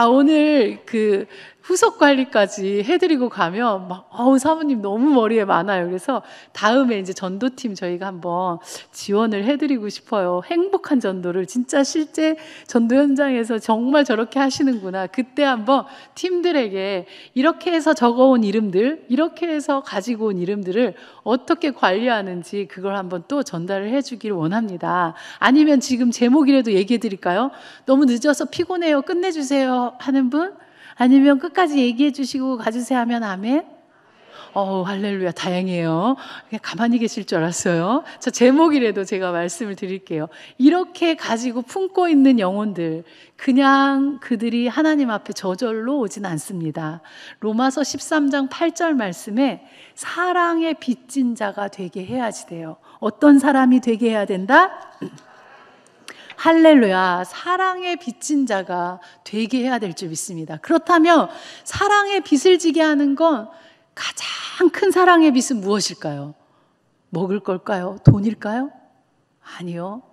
오늘 그 후속 관리까지 해드리고 가면 막 사모님 너무 머리에 많아요. 그래서 다음에 이제 전도팀 저희가 한번 지원을 해드리고 싶어요. 행복한 전도를 진짜 실제 전도 현장에서 정말 저렇게 하시는구나. 그때 한번 팀들에게 이렇게 해서 적어온 이름들, 이렇게 해서 가지고 온 이름들을 어떻게 관리하는지 그걸 한번 또 전달을 해주기를 원합니다. 아니면 지금 제목이라도 얘기해 드릴까요? 너무 늦어서 피곤해요, 끝내주세요 하는 분? 아니면 끝까지 얘기해 주시고 가주세요 하면 아멘? 할렐루야, 다행이에요. 그냥 가만히 계실 줄 알았어요. 저 제목이라도 제가 말씀을 드릴게요. 이렇게 가지고 품고 있는 영혼들, 그냥 그들이 하나님 앞에 저절로 오진 않습니다. 로마서 13장 8절 말씀에 사랑의 빚진 자가 되게 해야지 돼요. 어떤 사람이 되게 해야 된다? 할렐루야, 사랑의 빚진 자가 되게 해야 될 줄 믿습니다. 그렇다면 사랑의 빚을 지게 하는 건 가장 큰 사랑의 빚은 무엇일까요? 먹을 걸까요? 돈일까요? 아니요.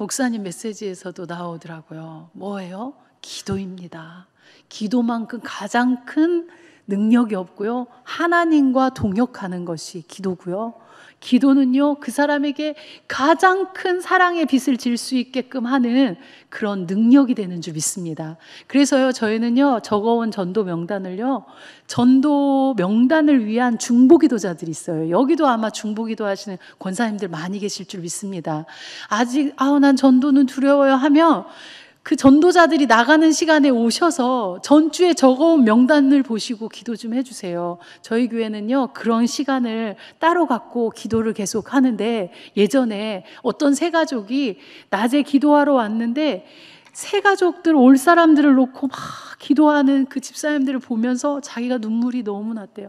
목사님 메시지에서도 나오더라고요. 뭐예요? 기도입니다. 기도만큼 가장 큰 능력이 없고요. 하나님과 동역하는 것이 기도고요. 기도는요, 그 사람에게 가장 큰 사랑의 빚을 질 수 있게끔 하는 그런 능력이 되는 줄 믿습니다. 그래서요, 저희는요, 적어온 전도 명단을요, 전도 명단을 위한 중보기도자들이 있어요. 여기도 아마 중보기도 하시는 권사님들 많이 계실 줄 믿습니다. 아직, 난 전도는 두려워요 하면 그 전도자들이 나가는 시간에 오셔서 전주에 적어온 명단을 보시고 기도 좀 해주세요. 저희 교회는요, 그런 시간을 따로 갖고 기도를 계속 하는데, 예전에 어떤 세 가족이 낮에 기도하러 왔는데 세 가족들 올 사람들을 놓고 막 기도하는 그 집사님들을 보면서 자기가 눈물이 너무 났대요.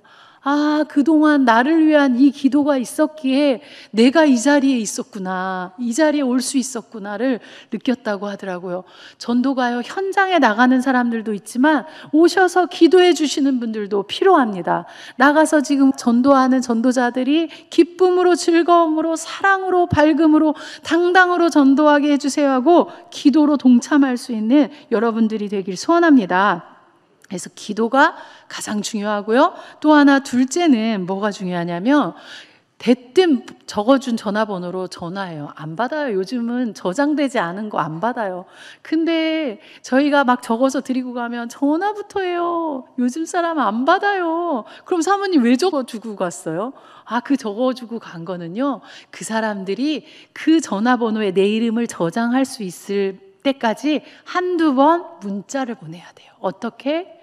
그동안 나를 위한 이 기도가 있었기에 내가 이 자리에 있었구나, 이 자리에 올 수 있었구나를 느꼈다고 하더라고요. 전도가요, 현장에 나가는 사람들도 있지만 오셔서 기도해 주시는 분들도 필요합니다. 나가서 지금 전도하는 전도자들이 기쁨으로, 즐거움으로, 사랑으로, 밝음으로, 당당으로 전도하게 해주세요 하고 기도로 동참할 수 있는 여러분들이 되길 소원합니다. 그래서 기도가 가장 중요하고요. 또 하나, 둘째는 뭐가 중요하냐면 대뜸 적어준 전화번호로 전화해요. 안 받아요. 요즘은 저장되지 않은 거 안 받아요. 근데 저희가 막 적어서 드리고 가면 전화부터 해요. 요즘 사람 안 받아요. 그럼 사모님 왜 적어주고 갔어요? 그 적어주고 간 거는요, 그 사람들이 그 전화번호에 내 이름을 저장할 수 있을 때까지 한두 번 문자를 보내야 돼요. 어떻게?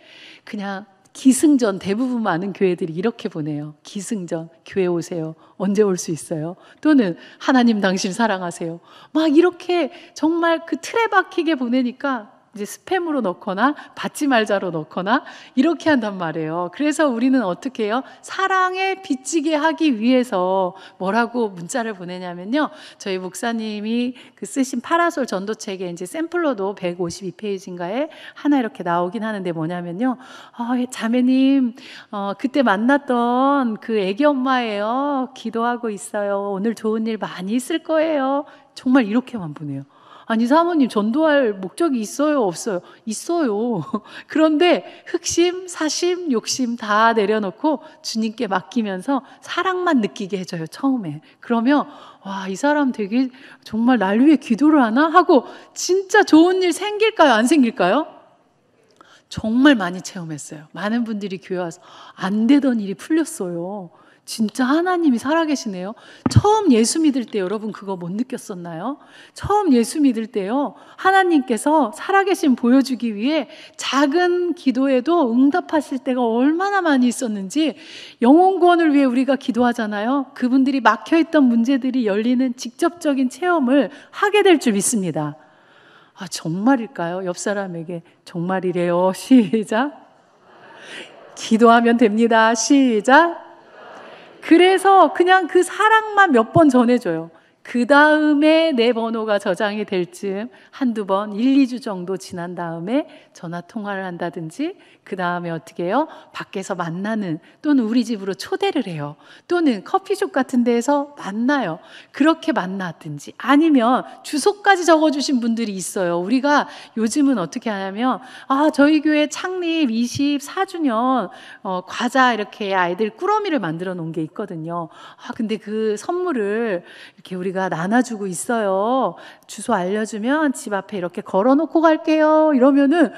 그냥 기승전, 대부분 많은 교회들이 이렇게 보내요. 기승전, 교회 오세요. 언제 올 수 있어요? 또는 하나님 당신 사랑하세요. 막 이렇게 정말 그 틀에 박히게 보내니까 이제 스팸으로 넣거나 받지 말자로 넣거나 이렇게 한단 말이에요. 그래서 우리는 어떻게 해요? 사랑에 빚지게 하기 위해서 뭐라고 문자를 보내냐면요, 저희 목사님이 그 쓰신 파라솔 전도책에 이제 샘플로도 152페이지인가에 하나 이렇게 나오긴 하는데, 뭐냐면요, 자매님, 그때 만났던 그 애기 엄마예요. 기도하고 있어요. 오늘 좋은 일 많이 있을 거예요. 정말 이렇게만 보내요. 아니, 사모님 전도할 목적이 있어요, 없어요? 있어요. 그런데 흑심, 사심, 욕심 다 내려놓고 주님께 맡기면서 사랑만 느끼게 해줘요, 처음에. 그러면 이 사람 되게 정말 날 위해 기도를 하나? 하고 진짜 좋은 일 생길까요, 안 생길까요? 정말 많이 체험했어요. 많은 분들이 교회 와서 안 되던 일이 풀렸어요. 진짜 하나님이 살아계시네요. 처음 예수 믿을 때 여러분 그거 못 느꼈었나요? 처음 예수 믿을 때요, 하나님께서 살아계심 보여주기 위해 작은 기도에도 응답하실 때가 얼마나 많이 있었는지, 영혼 구원을 위해 우리가 기도하잖아요. 그분들이 막혀있던 문제들이 열리는 직접적인 체험을 하게 될 줄 믿습니다. 정말일까요? 옆 사람에게 정말이래요. 시작. 기도하면 됩니다. 시작. 그래서 그냥 그 사랑만 몇 번 전해줘요. 그 다음에 내 번호가 저장이 될 즈음 한두 번, 1, 2주 정도 지난 다음에 전화 통화를 한다든지, 그 다음에 어떻게 해요? 밖에서 만나는, 또는 우리 집으로 초대를 해요. 또는 커피숍 같은 데에서 만나요. 그렇게 만났든지, 아니면 주소까지 적어주신 분들이 있어요. 우리가 요즘은 어떻게 하냐면, 저희 교회 창립 24주년 과자 이렇게 아이들 꾸러미를 만들어 놓은 게 있거든요. 근데 그 선물을 이렇게 우리가 나눠주고 있어요. 주소 알려주면 집 앞에 이렇게 걸어놓고 갈게요. 이러면은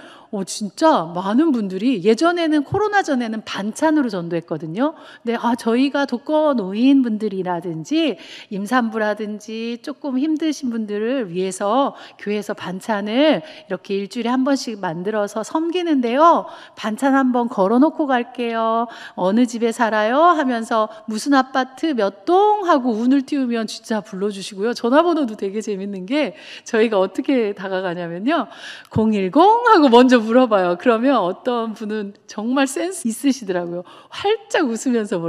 진짜 많은 분들이, 예전에는 코로나 전에는 반찬으로 전도했거든요. 근데 저희가 독거 노인 분들이라든지 임산부라든지 조금 힘드신 분들을 위해서 교회에서 반찬을 이렇게 일주일에 한 번씩 만들어서 섬기는데요, 반찬 한번 걸어놓고 갈게요. 어느 집에 살아요? 하면서 무슨 아파트 몇 동? 하고 운을 띄우면 진짜 불러주시고요. 전화번호도 되게 재밌는 게, 저희가 어떻게 다가가냐면요, 010 하고 먼저 물어봐요. 그러면 어떤 분은 정말 센스 있으시더라고요. 활짝 웃으면서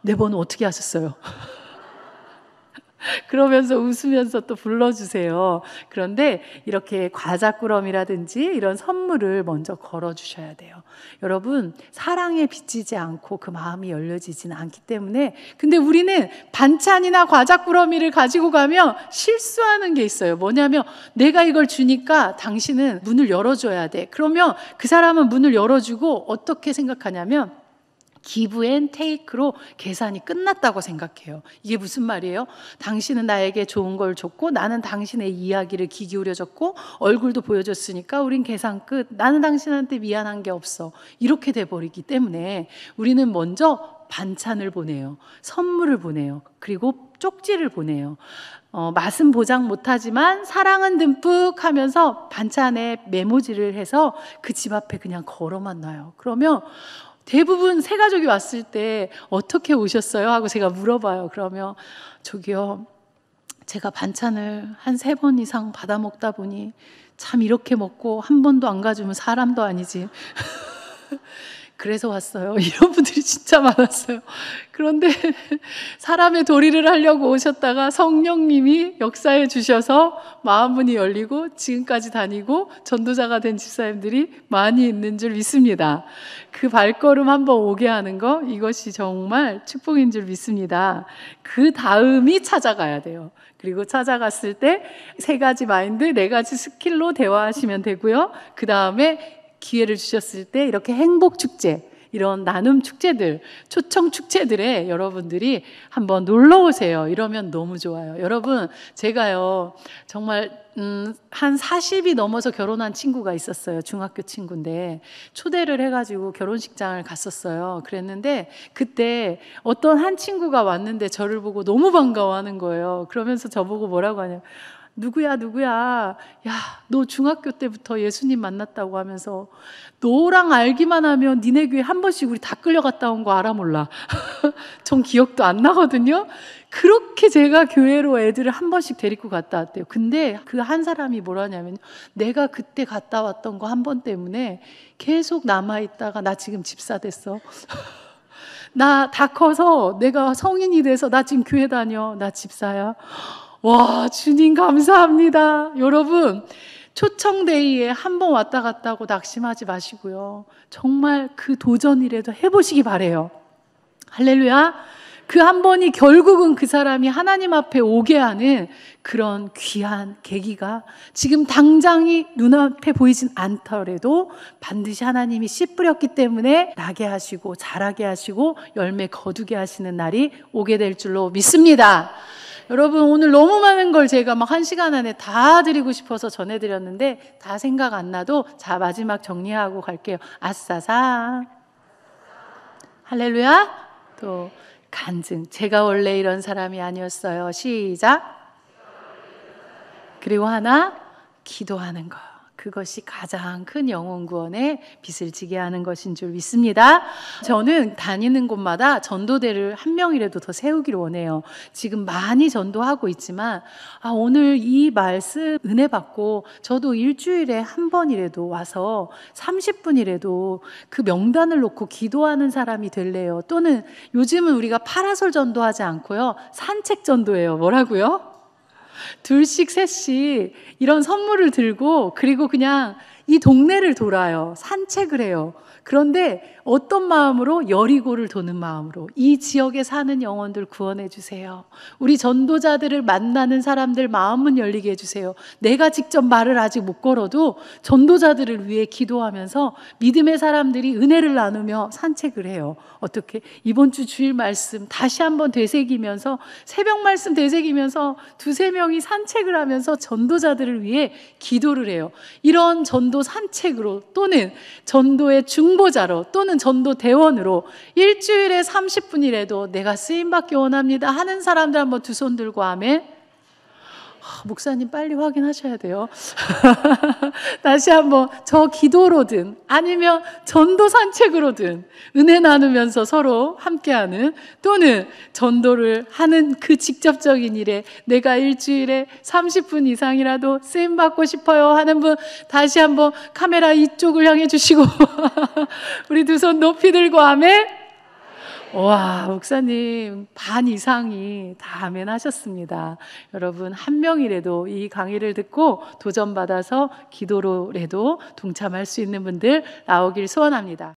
내 번호 어떻게 하셨어요? 그러면서 웃으면서 또 불러주세요. 그런데 이렇게 과자꾸러미라든지 이런 선물을 먼저 걸어주셔야 돼요. 여러분, 사랑에 비치지 않고 그 마음이 열려지지는 않기 때문에. 근데 우리는 반찬이나 과자꾸러미를 가지고 가면 실수하는 게 있어요. 뭐냐면 내가 이걸 주니까 당신은 문을 열어줘야 돼. 그러면 그 사람은 문을 열어주고 어떻게 생각하냐면 기브 앤 테이크로 계산이 끝났다고 생각해요. 이게 무슨 말이에요? 당신은 나에게 좋은 걸 줬고 나는 당신의 이야기를 귀 기울여줬고 얼굴도 보여줬으니까 우린 계산 끝. 나는 당신한테 미안한 게 없어. 이렇게 돼버리기 때문에 우리는 먼저 반찬을 보내요. 선물을 보내요. 그리고 쪽지를 보내요. 맛은 보장 못하지만 사랑은 듬뿍 하면서 반찬에 메모지를 해서 그 집 앞에 그냥 걸어만 놔요. 그러면 대부분 새 가족이 왔을 때 어떻게 오셨어요? 하고 제가 물어봐요. 그러면 저기요, 제가 반찬을 한 3번 이상 받아 먹다 보니 참 이렇게 먹고 한 번도 안 가주면 사람도 아니지. 그래서 왔어요. 이런 분들이 진짜 많았어요. 그런데 사람의 도리를 하려고 오셨다가 성령님이 역사해 주셔서 마음문이 열리고 지금까지 다니고 전도자가 된 집사님들이 많이 있는 줄 믿습니다. 그 발걸음 한번 오게 하는 거, 이것이 정말 축복인 줄 믿습니다. 그 다음이 찾아가야 돼요. 그리고 찾아갔을 때 3가지 마인드, 4가지 스킬로 대화하시면 되고요. 그 다음에 기회를 주셨을 때 이렇게 행복 축제, 이런 나눔 축제들, 초청 축제들에 여러분들이 한번 놀러 오세요. 이러면 너무 좋아요. 여러분, 제가요 정말 한 40이 넘어서 결혼한 친구가 있었어요. 중학교 친구인데 초대를 해가지고 결혼식장을 갔었어요. 그랬는데 그때 어떤 한 친구가 왔는데 저를 보고 너무 반가워하는 거예요. 그러면서 저보고 뭐라고 하냐면 누구야 야, 너 중학교 때부터 예수님 만났다고 하면서 너랑 알기만 하면 니네 교회 한 번씩 우리 다 끌려갔다 온 거 알아 몰라. 전 기억도 안 나거든요. 그렇게 제가 교회로 애들을 한 번씩 데리고 갔다 왔대요. 근데 그 한 사람이 뭐라냐면 내가 그때 갔다 왔던 거 한 번 때문에 계속 남아있다가 나 지금 집사 됐어. 나 다 커서 내가 성인이 돼서 나 지금 교회 다녀. 나 집사야. 와, 주님 감사합니다. 여러분, 초청데이에 한 번 왔다 갔다 하고 낙심하지 마시고요. 정말 그 도전이라도 해보시기 바래요. 할렐루야. 그 한 번이 결국은 그 사람이 하나님 앞에 오게 하는 그런 귀한 계기가 지금 당장이 눈앞에 보이진 않더라도 반드시 하나님이 씨 뿌렸기 때문에 나게 하시고 자라게 하시고 열매 거두게 하시는 날이 오게 될 줄로 믿습니다. 여러분, 오늘 너무 많은 걸 제가 막 1시간 안에 다 드리고 싶어서 전해드렸는데 다 생각 안 나도 자, 마지막 정리하고 갈게요. 아싸사. 할렐루야. 또 간증. 제가 원래 이런 사람이 아니었어요. 시작. 그리고 하나, 기도하는 거. 그것이 가장 큰 영혼 구원에 빚을 지게 하는 것인 줄 믿습니다. 저는 다니는 곳마다 전도대를 한 명이라도 더 세우기를 원해요. 지금 많이 전도하고 있지만 오늘 이 말씀 은혜 받고 저도 일주일에 한 번이라도 와서 30분이라도 그 명단을 놓고 기도하는 사람이 될래요. 또는 요즘은 우리가 파라솔 전도하지 않고요, 산책 전도예요. 뭐라고요? 2씩 3씩 이런 선물을 들고 그리고 그냥 이 동네를 돌아요. 산책을 해요. 그런데 어떤 마음으로? 여리고를 도는 마음으로 이 지역에 사는 영혼들 구원해 주세요. 우리 전도자들을 만나는 사람들 마음은 열리게 해주세요. 내가 직접 말을 아직 못 걸어도 전도자들을 위해 기도하면서 믿음의 사람들이 은혜를 나누며 산책을 해요. 어떻게? 이번 주 주일 말씀 다시 한번 되새기면서 새벽 말씀 되새기면서 2-3명이 산책을 하면서 전도자들을 위해 기도를 해요. 이런 전도 산책으로 또는 전도의 중보자로 또는 전도 대원으로 일주일에 30분이라도 내가 쓰임받기 원합니다 하는 사람들 한번 두 손 들고 아멘. 목사님 빨리 확인하셔야 돼요. 다시 한번 저 기도로든 아니면 전도 산책으로든 은혜 나누면서 서로 함께하는 또는 전도를 하는 그 직접적인 일에 내가 일주일에 30분 이상이라도 쓰임받고 싶어요 하는 분 다시 한번 카메라 이쪽을 향해 주시고 우리 두 손 높이 들고 아멘. 와, 목사님 반 이상이 다 아멘 하셨습니다. 여러분, 한 명이라도 이 강의를 듣고 도전받아서 기도로라도 동참할 수 있는 분들 나오길 소원합니다.